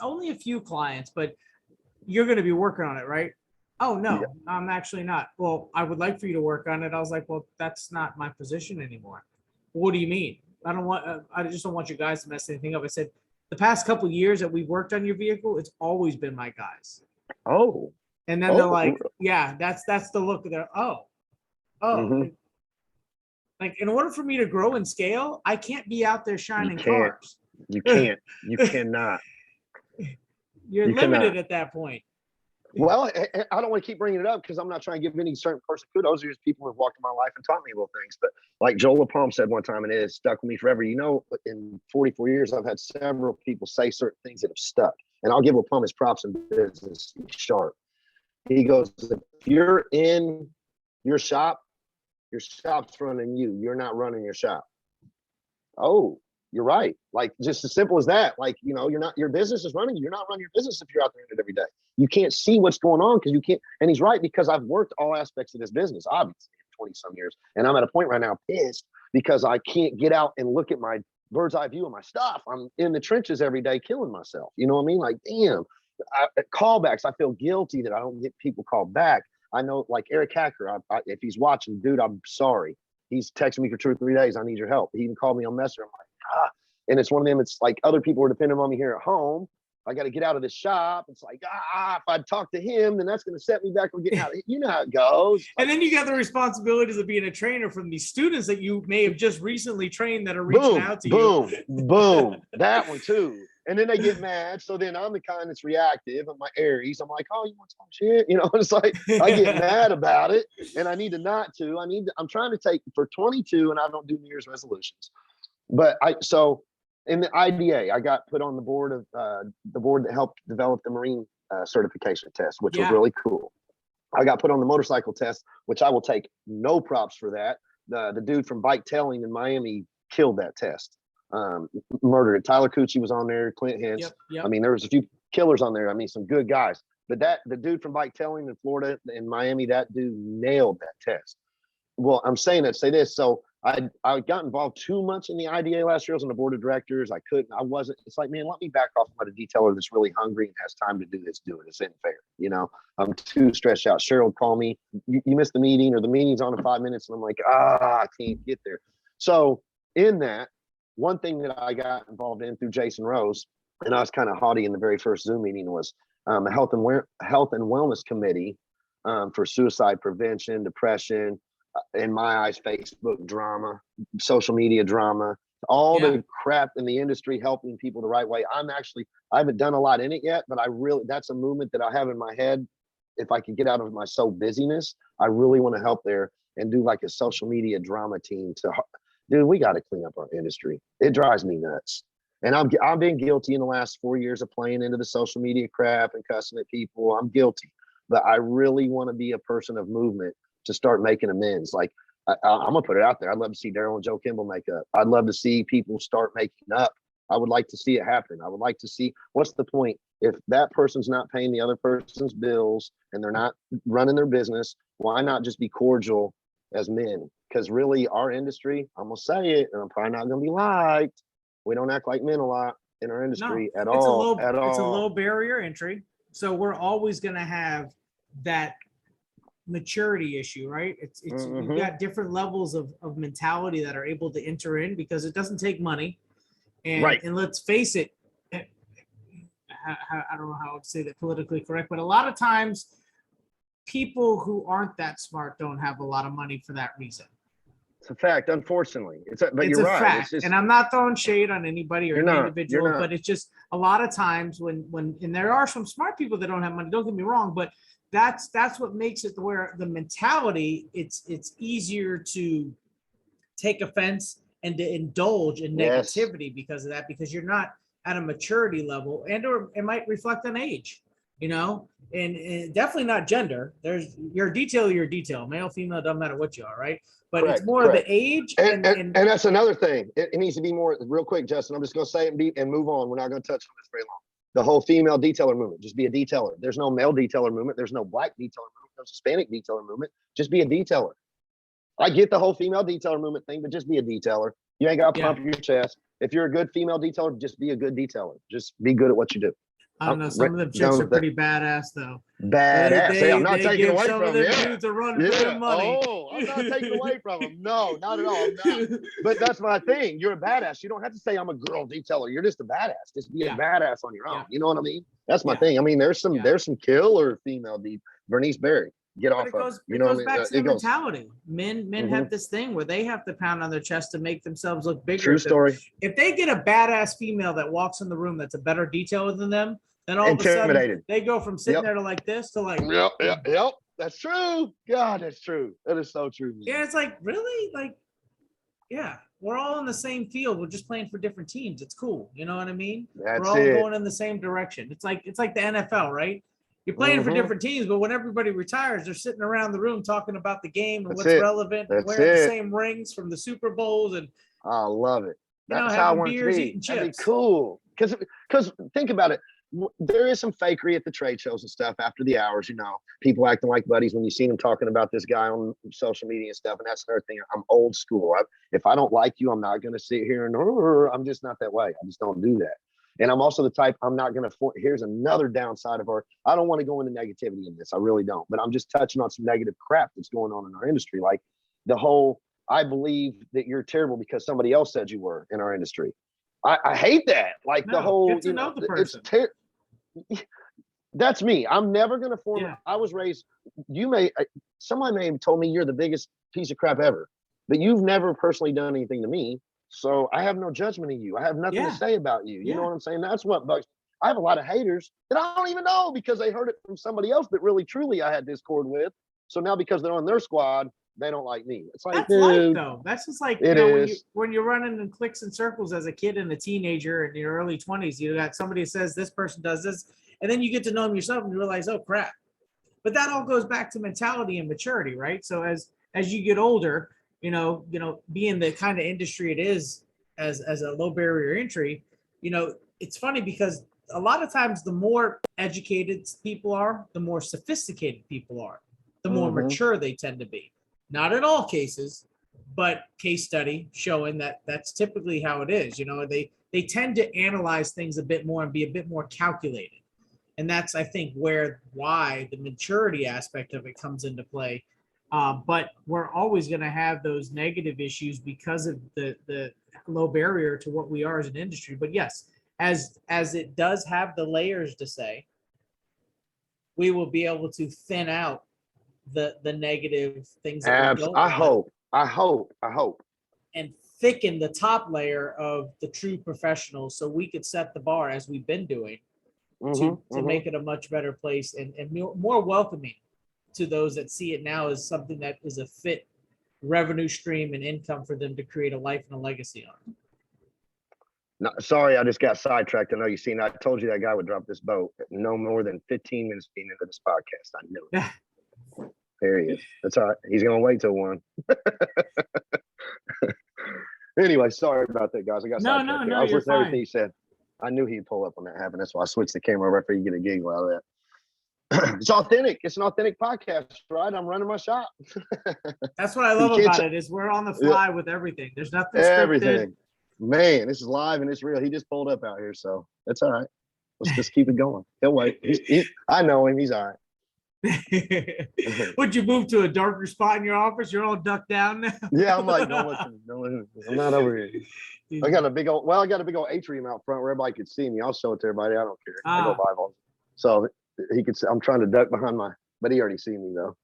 only a few clients, but you're going to be working on it, right? Oh, no, I'm actually not. Well, I would like for you to work on it. I was like, well, that's not my position anymore. What do you mean? I just don't want you guys to mess anything up. I said, the past couple of years that we've worked on your vehicle, it's always been my guys. Oh. And then they're like, yeah, that's the look of their, Mm-hmm. Like, in order for me to grow and scale, I can't be out there shining cars. You can't. You cannot. You're limited at that point. Well, I don't want to keep bringing it up because I'm not trying to give any certain person kudos. There's people who have walked in my life and taught me little things. But like Joel LaPalme said one time, and it has stuck with me forever. You know, in 44 years, I've had several people say certain things that have stuck. And I'll give LaPalme his props in business. He's sharp. He goes, if you're in your shop's running you. You're not running your shop. Oh, you're right. Like, just as simple as that. Like, you know, your business is running. You're not running your business if you're out there in it every day. You can't see what's going on because you can't. And he's right, because I've worked all aspects of this business, obviously, in 20 some years. And I'm at a point right now pissed because I can't get out and look at my bird's eye view of my stuff. I'm in the trenches every day killing myself. You know what I mean? Like, damn. Callbacks, I feel guilty that I don't get people called back. I know, like Eric Hacker, if he's watching, dude, I'm sorry. He's texting me for 2 or 3 days. I need your help. He even called me on Messenger. I'm like, and it's one of them. It's like other people are depending on me here at home. I got to get out of this shop. It's like, if I talk to him, then that's going to set me back from getting out. You know how it goes. And then you got the responsibilities of being a trainer from these students that you may have just recently trained that are reaching out to you. Boom. That one too. And then they get mad. So then I'm the kind that's reactive. I'm my Aries. I'm like, oh, you want to talk shit? You know, it's like I get mad about it, and I need to not to. I'm trying to take for 22, and I don't do New Year's resolutions. But in the IDA, I got put on the board that helped develop the Marine certification test, which was really cool. I got put on the motorcycle test, which I will take no props for that. The dude from Bike Telling in Miami killed that test. Murdered it. Tyler Cucci was on there, Clint Hintz. Yep. I mean, there was a few killers on there. I mean, some good guys. But the dude from Bike Telling in Florida and Miami, that dude nailed that test. Well, I'm saying that to say this. So I got involved too much in the IDA last year. I was on the board of directors. I wasn't. It's like, man, let me back off and let a detailer that's really hungry and has time to do this, do it. It's isn't fair. You know, I'm too stressed out. Cheryl would call me, you missed the meeting, or the meeting's on in 5 minutes. And I'm like, I can't get there. So in that, one thing that I got involved in through Jason Rose, and I was kind of haughty in the very first Zoom meeting, was a health and wellness committee for suicide prevention, depression, in my eyes, Facebook drama, social media drama, all the crap in the industry, helping people the right way. I haven't done a lot in it yet, but that's a movement that I have in my head. If I could get out of my busyness, I really want to help there and do like a social media drama team dude, we got to clean up our industry. It drives me nuts. And I've been guilty in the last 4 years of playing into the social media crap and cussing at people. I'm guilty, but I really want to be a person of movement to start making amends. Like I'm gonna put it out there. I'd love to see Daryl and Joe Kimball make up. I'd love to see people start making up. I would like to see it happen. I would like to see, what's the point if that person's not paying the other person's bills and they're not running their business? Why not just be cordial as men? Because really, our industry, I'm gonna say it, and I'm probably not gonna be liked. We don't act like men a lot in our industry at all. It's a low barrier entry, so we're always gonna have that maturity issue, right? It's you've got different levels of mentality that are able to enter in because it doesn't take money. And let's face it, I don't know how to say that politically correct, but a lot of times people who aren't that smart don't have a lot of money for that reason. It's a fact, unfortunately. But you're right. Fact. And I'm not throwing shade on anybody or any individual, but it's just a lot of times when and there are some smart people that don't have money, don't get me wrong, but that's what makes it where the mentality, it's easier to take offense and to indulge in negativity because of that, because you're not at a maturity level, and or it might reflect on age, you know, and definitely not gender. There's your detail, male, female, doesn't matter what you are, right? But it's more of the age. And that's another thing. It needs to be more real quick, Justin. I'm just going to say it and move on. We're not going to touch on this very long. The whole female detailer movement, just be a detailer. There's no male detailer movement. There's no black detailer movement. There's Hispanic detailer movement. Just be a detailer. I get the whole female detailer movement thing, but just be a detailer. You ain't got to pump your chest. If you're a good female detailer, just be a good detailer. Just be good at what you do. I don't know. Some of them chicks are pretty badass, though. Badass. I'm not taking away from them. Dudes are running for their money. Oh, I'm not taking away from them. No, not at all. No. But that's my thing. You're a badass. You don't have to say I'm a girl detailer. You're just a badass. Just be a badass on your own. Yeah. You know what I mean? That's my thing. I mean, there's some killer female Bernice Berry. Get off of it. You know, it goes back to the mentality. Men have this thing where they have to pound on their chest to make themselves look bigger. True story. If they get a badass female that walks in the room that's a better detailer than them, then all of a sudden they go from sitting there to like this to like. Yep. That's true. God, that's true. That is so true. Yeah, it's like, really? Like, yeah, we're all in the same field. We're just playing for different teams. It's cool. You know what I mean? We're all going in the same direction. It's like the NFL, right? You're playing for different teams, but when everybody retires, they're sitting around the room talking about the game and what's relevant, and wearing the same rings from the Super Bowls. And I love it. That's how I want it to be. That'd be cool. Because think about it. There is some fakery at the trade shows and stuff after the hours, you know, people acting like buddies when you see them talking about this guy on social media and stuff. And that's another thing. I'm old school. If I don't like you, I'm not going to sit here and I'm just not that way. I just don't do that. And I'm also the type, I'm not going to, here's another downside of I don't want to go into negativity in this. I really don't, but I'm just touching on some negative crap that's going on in our industry. Like the whole, I believe that you're terrible because somebody else said you were in our industry. I hate that. Like the whole, get to know the person. That's me. I'm never going to form. Yeah. I was raised, somebody may have told me you're the biggest piece of crap ever, but you've never personally done anything to me. So I have no judgment of you. I have nothing to Yeah. say about you. You Yeah. know what I'm saying? That's what bugs. I have a lot of haters that I don't even know because they heard it from somebody else that really, truly I had discord with. So now because they're on their squad, they don't like me. It's like, That's dude, life though. That's just like, it is. when you're running in clicks and circles as a kid and a teenager in your early 20s, you got somebody that says this person does this, and then you get to know them yourself and you realize, oh crap. But that all goes back to mentality and maturity, right? So as you get older, being the kind of industry it is as a low barrier entry, it's funny because a lot of times the more educated people are, the more sophisticated people are, the more mature they tend to be. Not in all cases, but case study showing that that's typically how it is. They tend to analyze things a bit more and be a bit more calculated. And that's, I think, why the maturity aspect of it comes into play. But we're always going to have those negative issues because of the low barrier to what we are as an industry. But yes, as it does have the layers to say, we will be able to thin out the negative things that we don't want. I hope. And thicken the top layer of the true professionals so we could set the bar as we've been doing to make it a much better place and more welcoming to those that see it now as something that is a fit revenue stream and income for them to create a life and a legacy on. No, sorry, I just got sidetracked. I know you've seen, I told you that guy would drop this boat no more than 15 minutes being into this podcast. I knew it. There he is. That's all right. He's going to wait till 1. Anyway, sorry about that, guys. I got sidetracked. No, I was you're listening to everything fine. he said. I knew he'd pull up when that happened. That's why I switched the camera over for you to get a giggle out of that. It's authentic. It's an authentic podcast, right? I'm running my shop. That's what I love about it is we're on the fly with everything. There's nothing Everything. scripted. Man, this is live and it's real. He just pulled up out here, so that's all right. Let's just keep it going. He'll wait. I know him. He's all right. Would you move to a darker spot in your office? You're all ducked down now. Yeah, I'm like, don't listen. I'm not over here. I got a big old atrium out front where everybody could see me. I'll show it to everybody. I don't care. I go live on. So he could. I'm trying to duck behind but he already seen me though.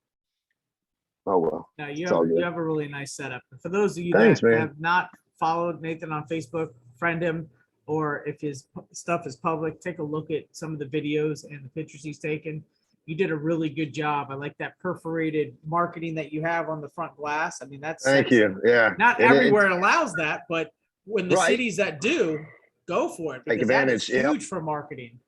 Oh well. No, you have a really nice setup. For those of you that have not followed Nathan on Facebook, friend him, or if his stuff is public, take a look at some of the videos and the pictures he's taken. You did a really good job. I like that perforated marketing that you have on the front glass. I mean, that's thank you. Yeah. Not everywhere allows that, but when the cities that do, go for it. Take advantage. That is huge for marketing.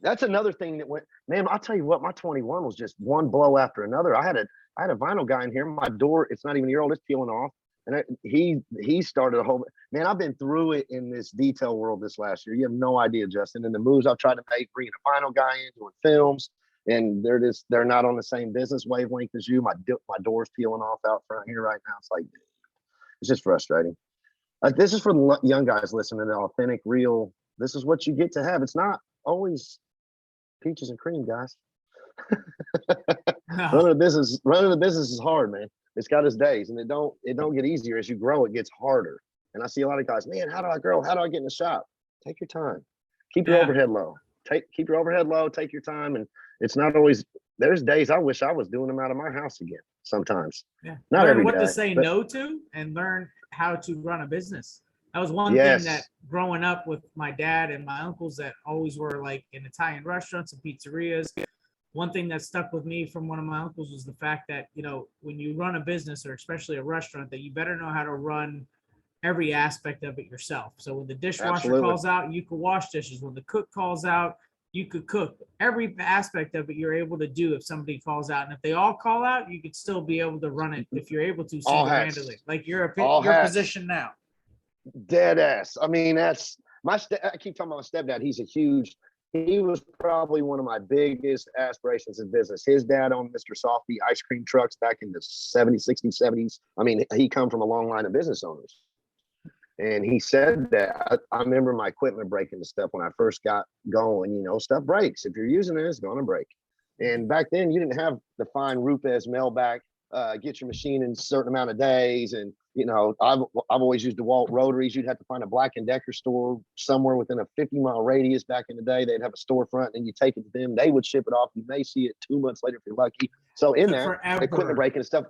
That's another thing that went, man, I'll tell you what, my 21 was just one blow after another. I had a vinyl guy in here. My door, it's not even a year old, it's peeling off. And he started a whole, man, I've been through it in this detail world this last year. You have no idea, Justin. And the moves I've tried to make, bringing a vinyl guy in, doing films, and they're not on the same business wavelength as you. My door's peeling off out front here right now. It's like, it's just frustrating. This is for the young guys listening to authentic, real. This is what you get to have. It's not always peaches and cream, guys. Running a business is hard, man. It's got its days, and it don't get easier as you grow. It gets harder. And I see a lot of guys, man, how do I grow? How do I get in the shop? Take your time. Keep your overhead low. Keep your overhead low. Take your time, and it's not always. There's days I wish I was doing them out of my house again. Sometimes, not learn every what day, to say no to, and learn how to run a business. That was one thing that growing up with my dad and my uncles that always were like in Italian restaurants and pizzerias. One thing that stuck with me from one of my uncles was the fact that, when you run a business or especially a restaurant, that you better know how to run every aspect of it yourself. So when the dishwasher calls out, you could wash dishes. When the cook calls out, you could cook. Every aspect of it you're able to do if somebody calls out. And if they all call out, you could still be able to run it if you're able to single-handedly. Like your position now. Dead ass. I mean, that's I keep talking about my stepdad. He was probably one of my biggest aspirations in business. His dad owned Mr. Softy ice cream trucks back in the 70s, 60s, 70s. I mean, he come from a long line of business owners. And he said that I remember my equipment breaking and stuff when I first got going. Stuff breaks. If you're using it, it's going to break. And back then, you didn't have the fine Rupes mail back, get your machine in a certain amount of days. And You know, I've always used DeWalt rotaries. You'd have to find a Black & Decker store somewhere within a 50-mile radius. Back in the day, they'd have a storefront, and you take it to them. They would ship it off. You may see it 2 months later if you're lucky. So in that, Forever. equipment breaking and stuff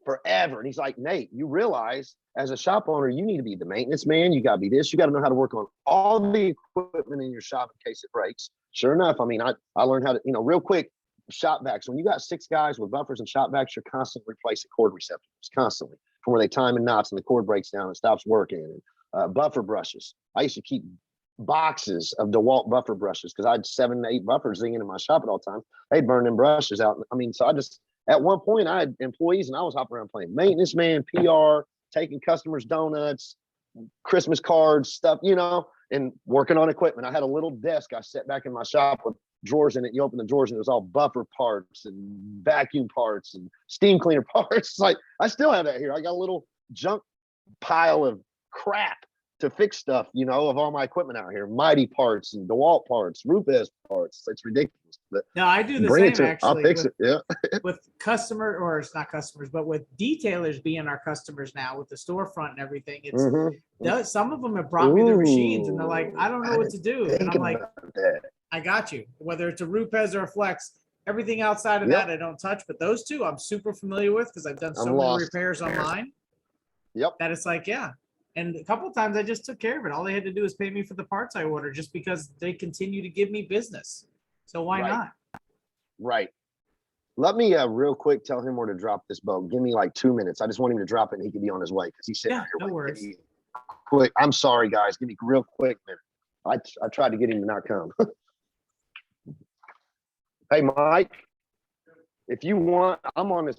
forever. And he's like, Nate, you realize as a shop owner, you need to be the maintenance man. You got to be this. You got to know how to work on all the equipment in your shop in case it breaks. Sure enough, I mean, I learned how to, you know, real quick, shop vacs. When you got 6 guys with buffers and shop vacs, you're constantly replacing cord receptacles, constantly, from where they time in knots and the cord breaks down and stops working. And buffer brushes. I used to keep boxes of DeWalt buffer brushes because I had 7 to 8 buffers zinging in my shop at all times. They'd burn them brushes out. I mean, so I just, at one point, I had employees and I was hopping around playing maintenance man, PR, taking customers donuts, Christmas cards, stuff, you know, and working on equipment. I had a little desk I set back in my shop with drawers in it. You open the drawers and it was all buffer parts and vacuum parts and steam cleaner parts. It's like, I still have that here. I got a little junk pile of crap to fix stuff, you know, of all my equipment out here. Mighty parts and DeWalt parts, Rupes parts. It's ridiculous. But no, I do the bring same it to, actually. I'll fix it. Yeah. With customer, or it's not customers, but with detailers being our customers now with the storefront and everything, it's some of them have brought me their machines and they're like, I don't know what to do. And I'm like, I got you. Whether it's a Rupes or a Flex, everything outside of that I don't touch, but those two I'm super familiar with because I've done so many repairs on mine. That it's like, yeah. And a couple of times I just took care of it. All they had to do is pay me for the parts I ordered just because they continue to give me business. So why not? Right. Let me real quick tell him where to drop this boat. Give me like 2 minutes. I just want him to drop it and he can be on his way because he's sitting here. No worries. Quick. I'm sorry, guys. Give me a real quick minute. I tried to get him to not come. Hey, Mike, if you want, I'm on this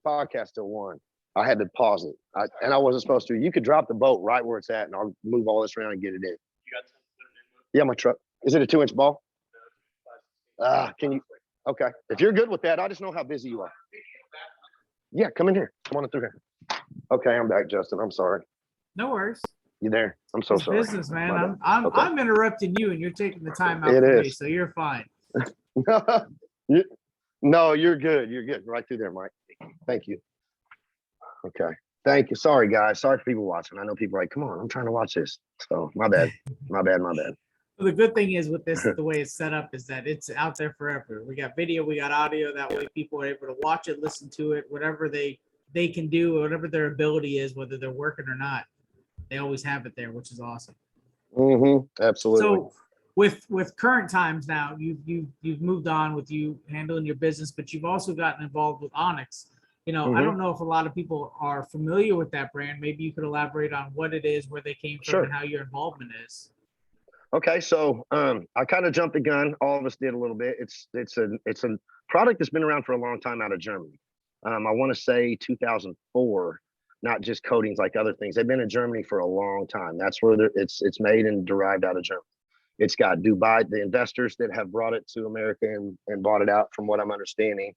podcast till 1. I had to pause it, and I wasn't supposed to. You could drop the boat right where it's at, and I'll move all this around and get it in. You got something to put it in? Yeah, my truck. Is it a 2-inch ball? Can you? Okay. If you're good with that, I just know how busy you are. Yeah, come in here. Come on through here. Okay, I'm back, Justin. I'm sorry. No worries. You there? I'm so sorry. Business, man. I'm interrupting you, and you're taking the time out for me, so you're fine. No, you're good. You're good. Right through there, Mike. Thank you. Okay. Thank you. Sorry, guys. Sorry for people watching. I know people are like, come on, I'm trying to watch this. So my bad. My bad. Well, the good thing is with this, the way it's set up is that it's out there forever. We got video, we got audio. That way people are able to watch it, listen to it, whatever they can do, whatever their ability is, whether they're working or not. They always have it there, which is awesome. Absolutely. So with current times now, you've moved on with you handling your business, but you've also gotten involved with Onyx. You know, I don't know if a lot of people are familiar with that brand. Maybe you could elaborate on what it is, where they came from, and how your involvement is. Okay, so I kind of jumped the gun. All of us did a little bit. It's a product that's been around for a long time out of Germany. I want to say 2004. Not just coatings like other things. They've been in Germany for a long time. That's where it's made and derived out of Germany. It's got Dubai. The investors that have brought it to America and bought it out, from what I'm understanding,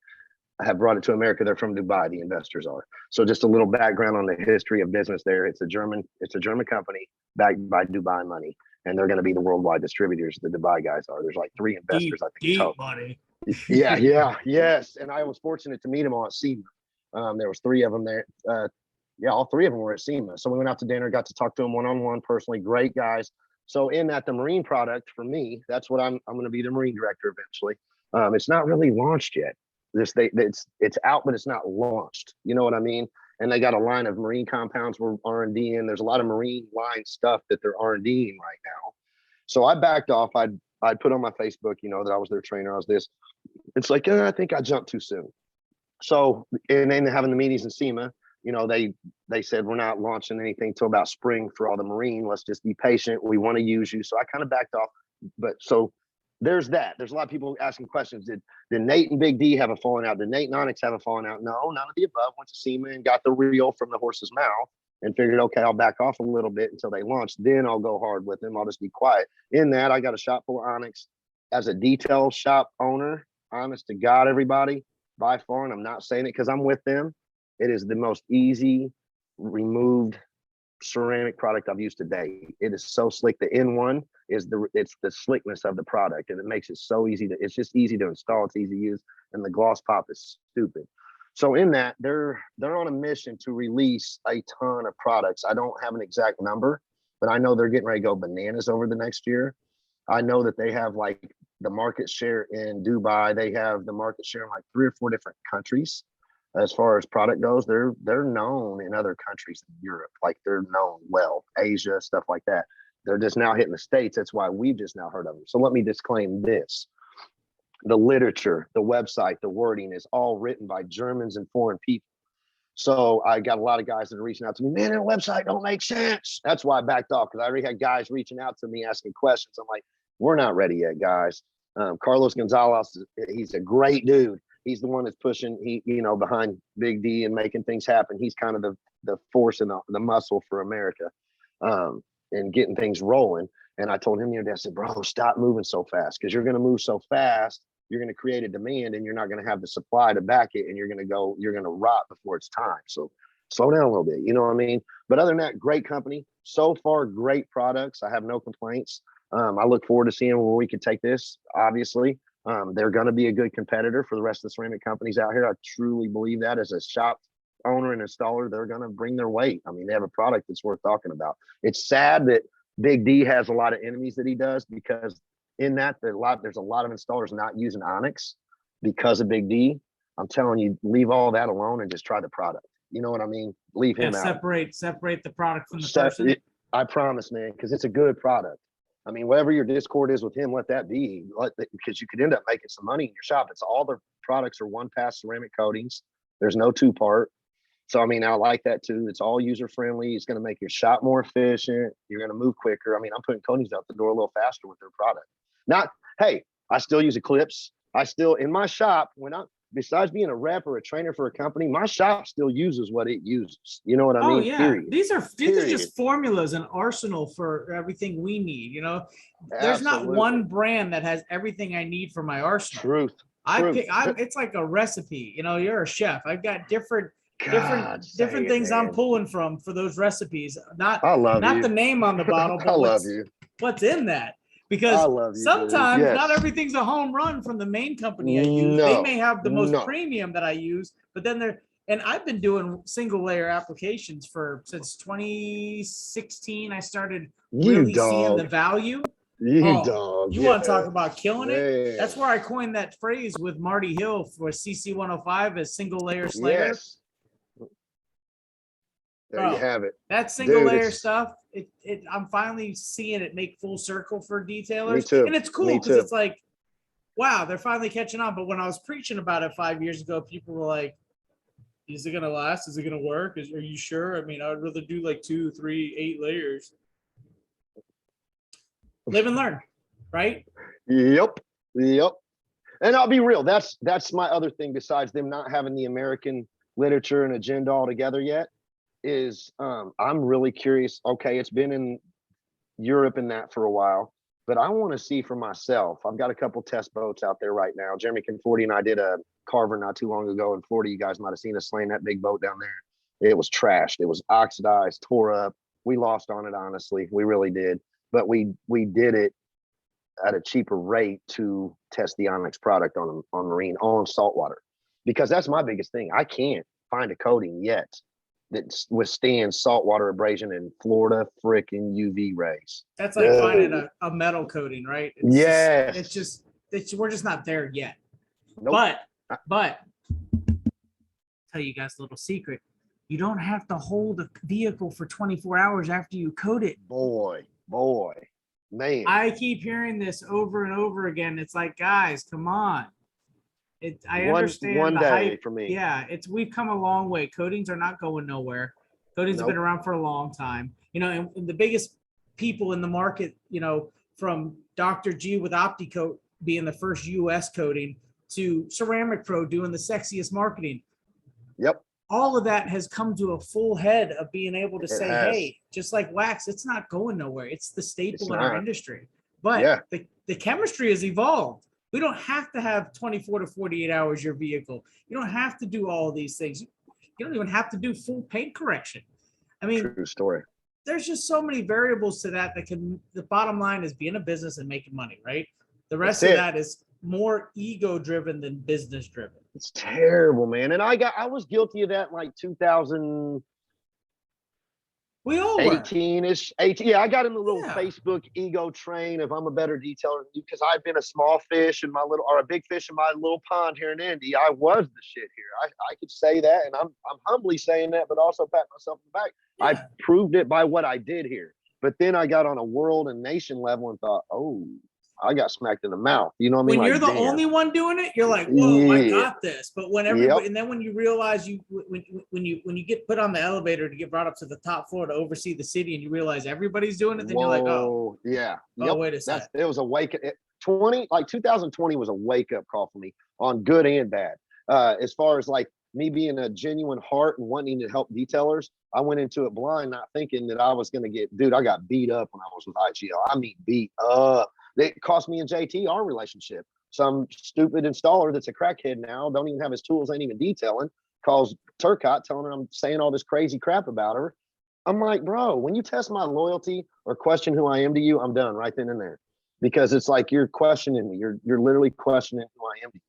have brought it to America. They're from Dubai. The investors are. So just a little background on the history of business there. It's a German company backed by Dubai money, and they're going to be the worldwide distributors. The Dubai guys are. There's like 3 investors. I think. Deep money. Yes. And I was fortunate to meet them all at SEMA. There was 3 of them there. All 3 of them were at SEMA. So we went out to dinner, got to talk to them one-on-one personally. Great guys. So in that, the marine product for me, that's what I'm going to be the marine director eventually. It's not really launched yet. It's out, but it's not launched. You know what I mean? And they got a line of marine compounds we're R&D in. There's a lot of marine line stuff that they're R&Ding right now. So I backed off. I'd put on my Facebook, you know, that I was their trainer. I was this. It's like, I think I jumped too soon. So, and then having the meetings in SEMA, you know, they said, we're not launching anything till about spring for all the marine. Let's just be patient. We want to use you. So I kind of backed off. But so there's that. There's a lot of people asking questions. Did Nate and Big D have a falling out? Did Nate and Onyx have a falling out? No, none of the above. Went to SEMA and got the reel from the horse's mouth and figured, okay, I'll back off a little bit until they launch. Then I'll go hard with them. I'll just be quiet. In that, I got a shop full of Onyx. As a detail shop owner, honest to God, everybody, by far, and I'm not saying it because I'm with them, it is the most easy removed ceramic product I've used today. It is so slick. The N1 is it's the slickness of the product, and it makes it so easy it's just easy to install. It's easy to use, and the gloss pop is stupid. So in that, they're on a mission to release a ton of products. I don't have an exact number, but I know they're getting ready to go bananas over the next year. I know that they have like the market share in Dubai. They have the market share in like 3 or 4 different countries. As far as product goes, they're known in other countries in Europe, like they're known well, Asia, stuff like that. They're just now hitting the States. That's why we've just now heard of them. So let me disclaim this. The literature, the website, the wording is all written by Germans and foreign people. So I got a lot of guys that are reaching out to me, man, their website don't make sense. That's why I backed off, because I already had guys reaching out to me asking questions. I'm like, we're not ready yet, guys. Carlos Gonzalez, he's a great dude. He's the one that's pushing, behind Big D and making things happen. He's kind of the force and the muscle for America, and getting things rolling. And I told him the other day, I said, bro, stop moving so fast, because you're going to move so fast. You're going to create a demand and you're not going to have the supply to back it. And you're going to rot before it's time. So slow down a little bit. You know what I mean? But other than that, great company. So far, great products. I have no complaints. I look forward to seeing where we can take this. Obviously, they're going to be a good competitor for the rest of the ceramic companies out here. I truly believe that. As a shop owner and installer, they're going to bring their weight. I mean, they have a product that's worth talking about. It's sad that Big D has a lot of enemies that he does, because in that there's a lot of installers not using Onyx because of Big D. I'm telling you, leave all that alone and just try the product. You know what I mean? Leave him out. Separate the product from the person. I promise, man, because it's a good product. I mean, whatever your Discord is with him, let that be, because you could end up making some money in your shop. It's all the products are 1-pass ceramic coatings. There's no 2-part. So, I mean, I like that too. It's all user-friendly. It's going to make your shop more efficient. You're going to move quicker. I mean, I'm putting coatings out the door a little faster with their product. Hey, I still use Eclipse. In my shop, besides being a rep or a trainer for a company, my shop still uses what it uses. You know what I mean? Yeah. Period. These are just formulas and arsenal for everything we need. There's not one brand that has everything I need for my arsenal. Truth. It's like a recipe. You're a chef. I've got different things I'm pulling from for those recipes. Not the name on the bottle, but what's in that. Because sometimes not everything's a home run from the main company I use. They may have the most premium that I use, but then and I've been doing single layer applications since 2016. I started really seeing the value. You want to talk about killing it? That's where I coined that phrase with Marty Hill for CC 105 as single layer slayer. Yes. There you have it. That single layer stuff, I'm finally seeing it make full circle for detailers. Me too. And it's cool because it's like, wow, they're finally catching on. But when I was preaching about it 5 years ago, people were like, is it going to last? Is it going to work? Are you sure? I mean, I would rather do like 2, 3, 8 layers. Live and learn, right? Yep. And I'll be real. That's my other thing, besides them not having the American literature and agenda all together yet, is I'm really curious. Okay, it's been in Europe and that for a while, but I want to see for myself. I've got a couple test boats out there right now. Jeremy Conforti and I did a carver not too long ago in Florida. You guys might have seen us slaying that big boat down there. It was trashed. It was oxidized, tore up. We lost on it, honestly. We really did. But we did it at a cheaper rate to test the Onyx product on marine, on saltwater, because that's my biggest thing. I can't find a coating yet that withstands saltwater abrasion in Florida freaking UV rays. That's like finding a metal coating, right? We're just not there yet. Nope. But tell you guys a little secret. You don't have to hold a vehicle for 24 hours after you coat it. Boy, man. I keep hearing this over and over again. It's like, guys, come on. I understand one the day hype for me. Yeah, we've come a long way. Coatings are not going nowhere. Coatings have been around for a long time. And the biggest people in the market, from Dr. G with OptiCoat being the first US coating to Ceramic Pro doing the sexiest marketing. Yep. All of that has come to a full head of being able to say, hey, just like wax, it's not going nowhere. It's the staple in our industry. But the chemistry has evolved. We don't have to have 24 to 48 hours your vehicle. You don't have to do all of these things. You don't even have to do full paint correction. I mean, true story. There's just so many variables to that the bottom line is being a business and making money, right? The rest of that is more ego driven than business driven. It's terrible, man. And I was guilty of that in like 2000. We all were. 18-ish, 18. Yeah, I got in the little Yeah. Facebook ego train of I'm a better detailer than you because I've been a small fish in my little, or a big fish in my little pond here in Indy. I was the shit here. I could say that, and I'm humbly saying that, but also patting myself on the back. Yeah. I proved it by what I did here. But then I got on a world and nation level and thought, oh, I got smacked in the mouth. You know what I mean? When you're like, the damn. only one doing it, you're like, whoa, I Yeah. got this. But when everybody, Yep. and then when you realize when you get put on the elevator to get brought up to the top floor to oversee the city, and you realize everybody's doing it, then you're like, oh, yeah. oh, Yep. wait a second. It was a wake. 2020 was a wake up call for me on good and bad. As far as like me being a genuine heart and wanting to help detailers, I went into it blind, not thinking that I was going to get, dude, I got beat up when I was with IGL. I mean, beat up. It cost me and JT our relationship. Some stupid installer that's a crackhead now, don't even have his tools, ain't even detailing, calls Turcotte telling her I'm saying all this crazy crap about her. I'm like, bro, when you test my loyalty or question who I am to you, I'm done right then and there. Because it's like you're questioning me. You're literally questioning who I am to you.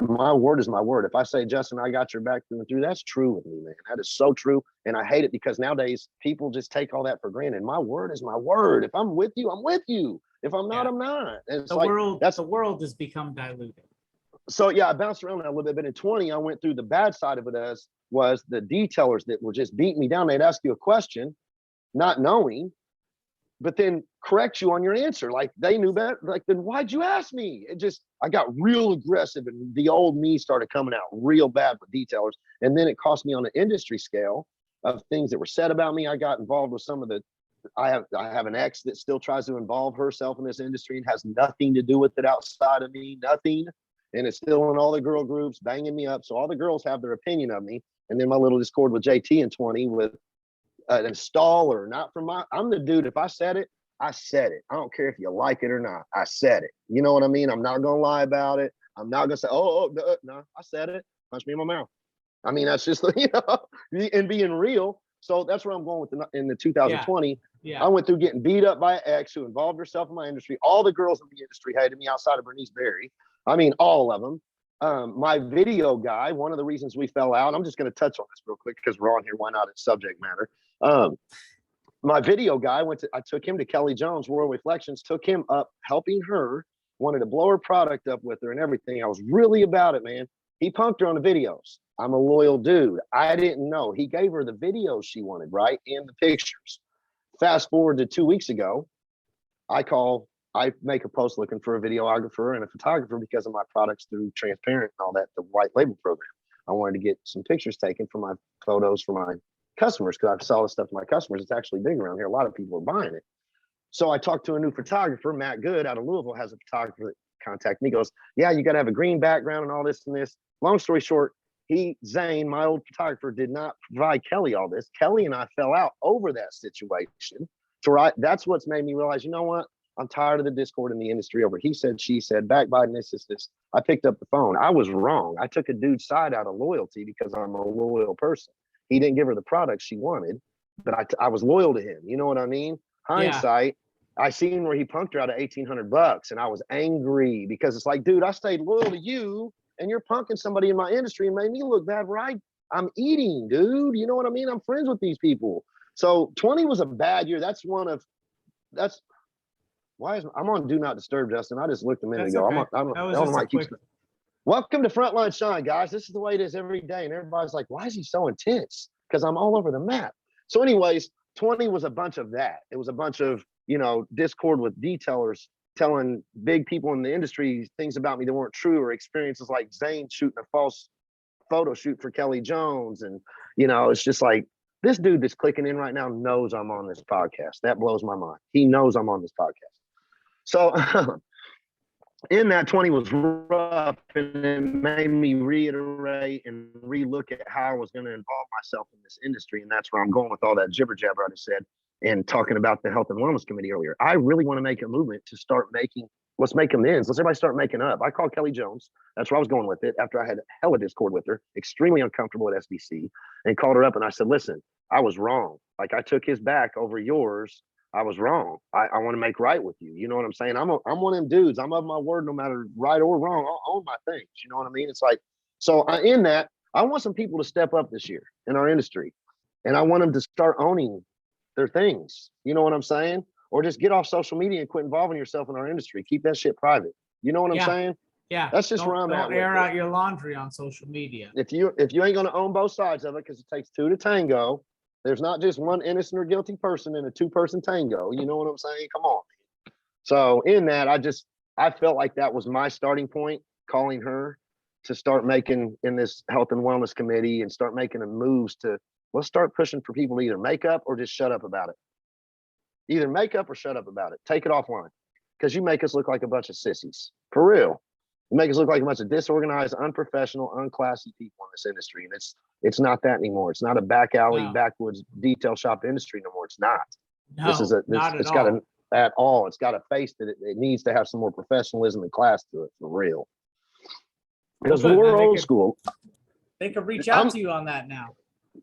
My word is my word. If I say, Justin, I got your back through and through, that's true with me, man. That is so true. And I hate it because nowadays people just take all that for granted. My word is my word. If I'm with you, I'm with you. If I'm not, I'm not. And it's The world has become diluted. So yeah, I bounced around that a little bit. But in 20, I went through the bad side of it as was the detailers that were just beating me down. They'd ask you a question, not knowing, but then correct you on your answer. Like they knew better. Like, then why'd you ask me? I got real aggressive, and the old me started coming out real bad with detailers. And then it cost me on an industry scale of things that were said about me. I got involved with some of the, I have an ex that still tries to involve herself in this industry and has nothing to do with it outside of me, nothing. And it's still in all the girl groups banging me up. So all the girls have their opinion of me. And then my little discord with JT in 20 with an installer, not from I'm the dude. If I said it, I said it. I don't care if you like it or not. I said it. You know what I mean? I'm not gonna lie about it. I'm not gonna say, no, I said it. Punch me in my mouth. I mean, that's just and being real. So that's where I'm going with in the 2020. Yeah. I went through getting beat up by an ex who involved herself in my industry. All the girls in the industry hated me outside of Bernice Berry. I mean, all of them. My video guy, one of the reasons we fell out, I'm just going to touch on this real quick because we're on here. Why not? It's subject matter. My video guy I took him to Kelly Jones, Royal Reflections, took him up, helping her, wanted to blow her product up with her and everything. I was really about it, man. He punked her on the videos. I'm a loyal dude. I didn't know. He gave her the videos she wanted, right? And the pictures. Fast forward to 2 weeks ago, I make a post looking for a videographer and a photographer because of my products through Transparent and all that, the white label program. I wanted to get some pictures taken for my photos for my customers because I saw the stuff to my customers. It's actually big around here. A lot of people are buying it. So I talked to a new photographer, Matt Good out of Louisville, has a photographer that contacted me. He goes, yeah, you got to have a green background and all this and this. Long story short, Zane, my old photographer, did not provide Kelly all this. Kelly and I fell out over that situation. That's what's made me realize, you know what? I'm tired of the discord in the industry over he said, she said, backbiting, this. I picked up the phone. I was wrong. I took a dude's side out of loyalty because I'm a loyal person. He didn't give her the product she wanted, but I was loyal to him. You know what I mean? Hindsight, I seen where he punked her out of $1,800 and I was angry because it's like, dude, I stayed loyal to you and you're punking somebody in my industry and made me look bad, right? I'm eating, dude. You know what I mean? I'm friends with these people. So 20 was a bad year. I'm on Do Not Disturb, Justin. I just looked a minute ago. Okay. Welcome to Frontline Shine, guys. This is the way it is every day. And everybody's like, why is he so intense? Because I'm all over the map. So anyways, 20 was a bunch of that. It was a bunch of, discord with detailers telling big people in the industry things about me that weren't true, or experiences like Zane shooting a false photo shoot for Kelly Jones. And, it's just like, this dude that's clicking in right now knows I'm on this podcast. That blows my mind. He knows I'm on this podcast. So in that 20 was rough, and it made me reiterate and relook at how I was going to involve myself in this industry. And that's where I'm going with all that jibber jabber I just said and talking about the Health and Wellness Committee earlier. I really want to make a movement to start let's make amends. Let's everybody start making up. I called Kelly Jones. That's where I was going with it after I had hella discord with her, extremely uncomfortable at SBC, and called her up and I said, listen, I was wrong. Like I took his back over yours I was wrong. I want to make right with you. You know what I'm saying? I'm one of them dudes. I'm of my word, no matter right or wrong. I'll own my things. You know what I mean? It's like, so in that, I want some people to step up this year in our industry, and I want them to start owning their things. You know what I'm saying? Or just get off social media and quit involving yourself in our industry. Keep that shit private. You know what I'm saying? Yeah. That's just where I'm at. Don't air out your laundry on social media. If you ain't gonna own both sides of it, because it takes two to tango. There's not just one innocent or guilty person in a two-person tango. You know what I'm saying? Come on. So in that, I felt like that was my starting point, calling her to start making in this health and wellness committee and start making the moves to, let's start pushing for people to either make up or just shut up about it. Either make up or shut up about it. Take it offline, because you make us look like a bunch of sissies. For real. You make us look like a bunch of disorganized, unprofessional, unclassy people in this industry. And it's not that anymore. It's not a back alley, backwoods detail shop industry no more. It's not. No, It's got a face that it needs to have some more professionalism and class to it, for real. Because we're old school. They could reach out to you on that now.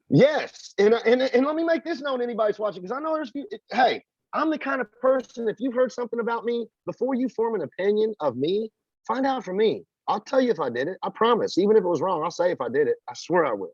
Yes. And let me make this known to anybody's watching, because I know there's hey, I'm the kind of person, if you've heard something about me, before you form an opinion of me, find out from me. I'll tell you if I did it. I promise. Even if it was wrong, I'll say if I did it. I swear I will.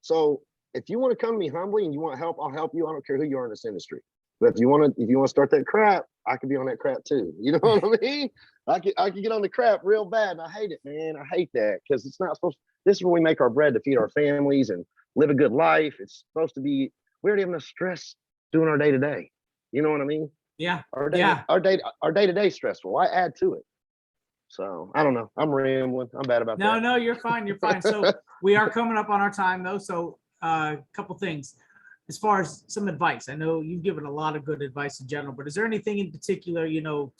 So if you want to come to me humbly and you want help, I'll help you. I don't care who you are in this industry. But if you want to start that crap, I could be on that crap too. You know what I mean? I could get on the crap real bad, and I hate it, man. I hate that, because it's not supposed. This is where we make our bread to feed our families and live a good life. It's supposed to be. We already have enough stress doing our day to day. You know what I mean? Yeah. Our day to day stressful. Why add to it? So I don't know. I'm rambling. I'm bad about that. No, you're fine. You're fine. So we are coming up on our time though. So a couple things. As far as some advice, I know you've given a lot of good advice in general, but is there anything in particular, to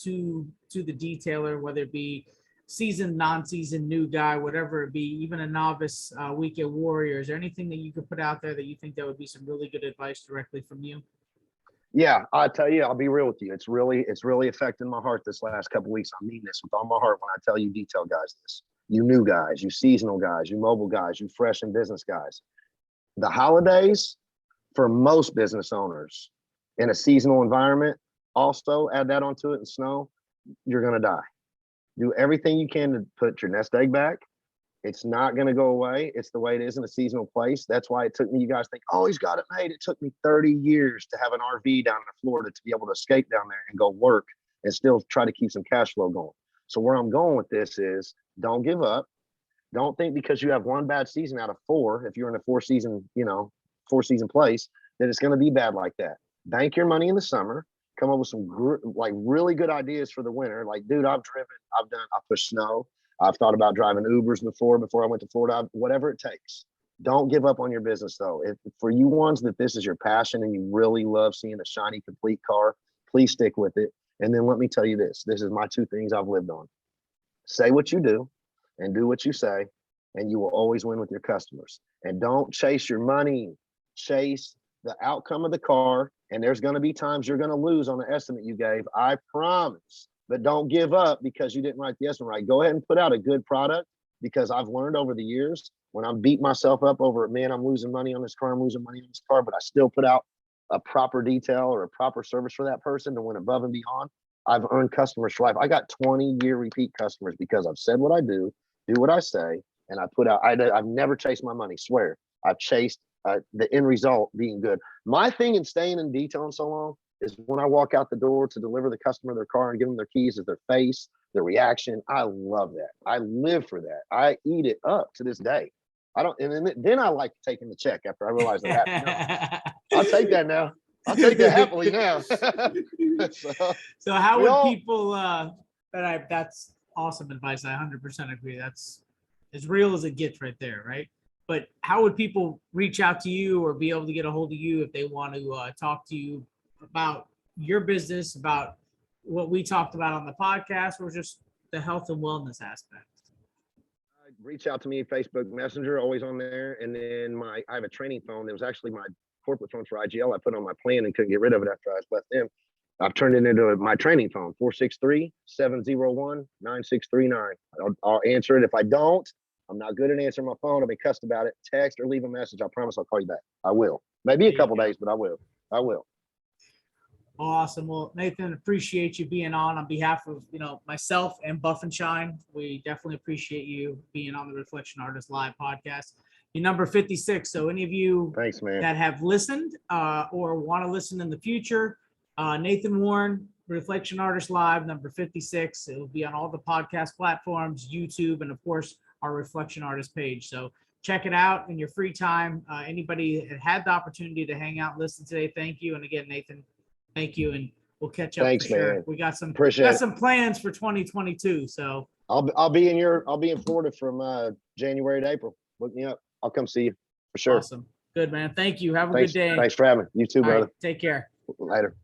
the detailer, whether it be seasoned, non-seasoned, new guy, whatever it be, even a novice weekend warrior, is there anything that you could put out there that you think that would be some really good advice directly from you? Yeah, I tell you, I'll be real with you. It's really affecting my heart this last couple of weeks. I mean this with all my heart when I tell you detail guys this. You new guys, you seasonal guys, you mobile guys, you fresh and business guys. The holidays, for most business owners in a seasonal environment, also add that onto it in snow, you're gonna die. Do everything you can to put your nest egg back. It's not going to go away. It's the way it is in a seasonal place. That's why it took me, you guys think, oh, he's got it made. It took me 30 years to have an RV down in Florida to be able to escape down there and go work and still try to keep some cash flow going. So where I'm going with this is, don't give up. Don't think because you have one bad season out of four, if you're in a four season place, that it's going to be bad like that. Bank your money in the summer. Come up with some really good ideas for the winter. Like, dude, I pushed snow. I've thought about driving Ubers before I went to Florida, whatever it takes. Don't give up on your business though. If for you ones that this is your passion and you really love seeing a shiny, complete car, please stick with it. And then let me tell you this is my two things I've lived on. Say what you do and do what you say, and you will always win with your customers. And don't chase your money, chase the outcome of the car. And there's going to be times you're going to lose on the estimate you gave. I promise. But don't give up because you didn't write the estimate right. Go ahead and put out a good product, because I've learned over the years when I'm beating myself up over, man, I'm losing money on this car, but I still put out a proper detail or a proper service for that person to went above and beyond. I've earned customers for life. I got 20-year repeat customers because I've said what I do what I say, and I put out, I've never chased my money, swear. I've chased the end result being good. My thing in staying in detailing so long is when I walk out the door to deliver the customer their car and give them their keys, is their face, their reaction. I love that. I live for that. I eat it up to this day. Then I like taking the check after I realize that happened. No, I'll take that now. I'll take that happily now. So how would people, that's awesome advice. I 100% agree. That's as real as it gets right there, right? But how would people reach out to you or be able to get a hold of you if they want to talk to you about your business, about what we talked about on the podcast, or just the health and wellness aspect? Reach out to me, Facebook Messenger, always on there. And then I have a training phone. It was actually my corporate phone for IGL. I put on my plan and couldn't get rid of it after I left them. I've turned it into my training phone, 463-701-9639. I'll answer it. If I don't, I'm not good at answering my phone. I'll be cussed about it. Text or leave a message. I promise I'll call you back. I will. Maybe a couple days, but I will. Awesome. Well, Nathan, appreciate you being on behalf of, myself and Buff and Shine. We definitely appreciate you being on the Reflection Artist Live podcast. You're number 56. So any of you Thanks, man. that have listened or want to listen in the future, Nathan Warren, Reflection Artist Live, number 56. It will be on all the podcast platforms, YouTube, and of course, our Reflection Artist page. So check it out in your free time. Anybody that had the opportunity to hang out and listen today, thank you. And again, Nathan, thank you. And we'll catch up. Thanks, for sure. man. We got some Appreciate it. some plans for 2022. So I'll be in Florida from January to April. Look me up. I'll come see you for sure. Awesome. Good, man. Thank you. Have a Thanks, good day. Thanks for having me. You too, All right, brother. take care. Later.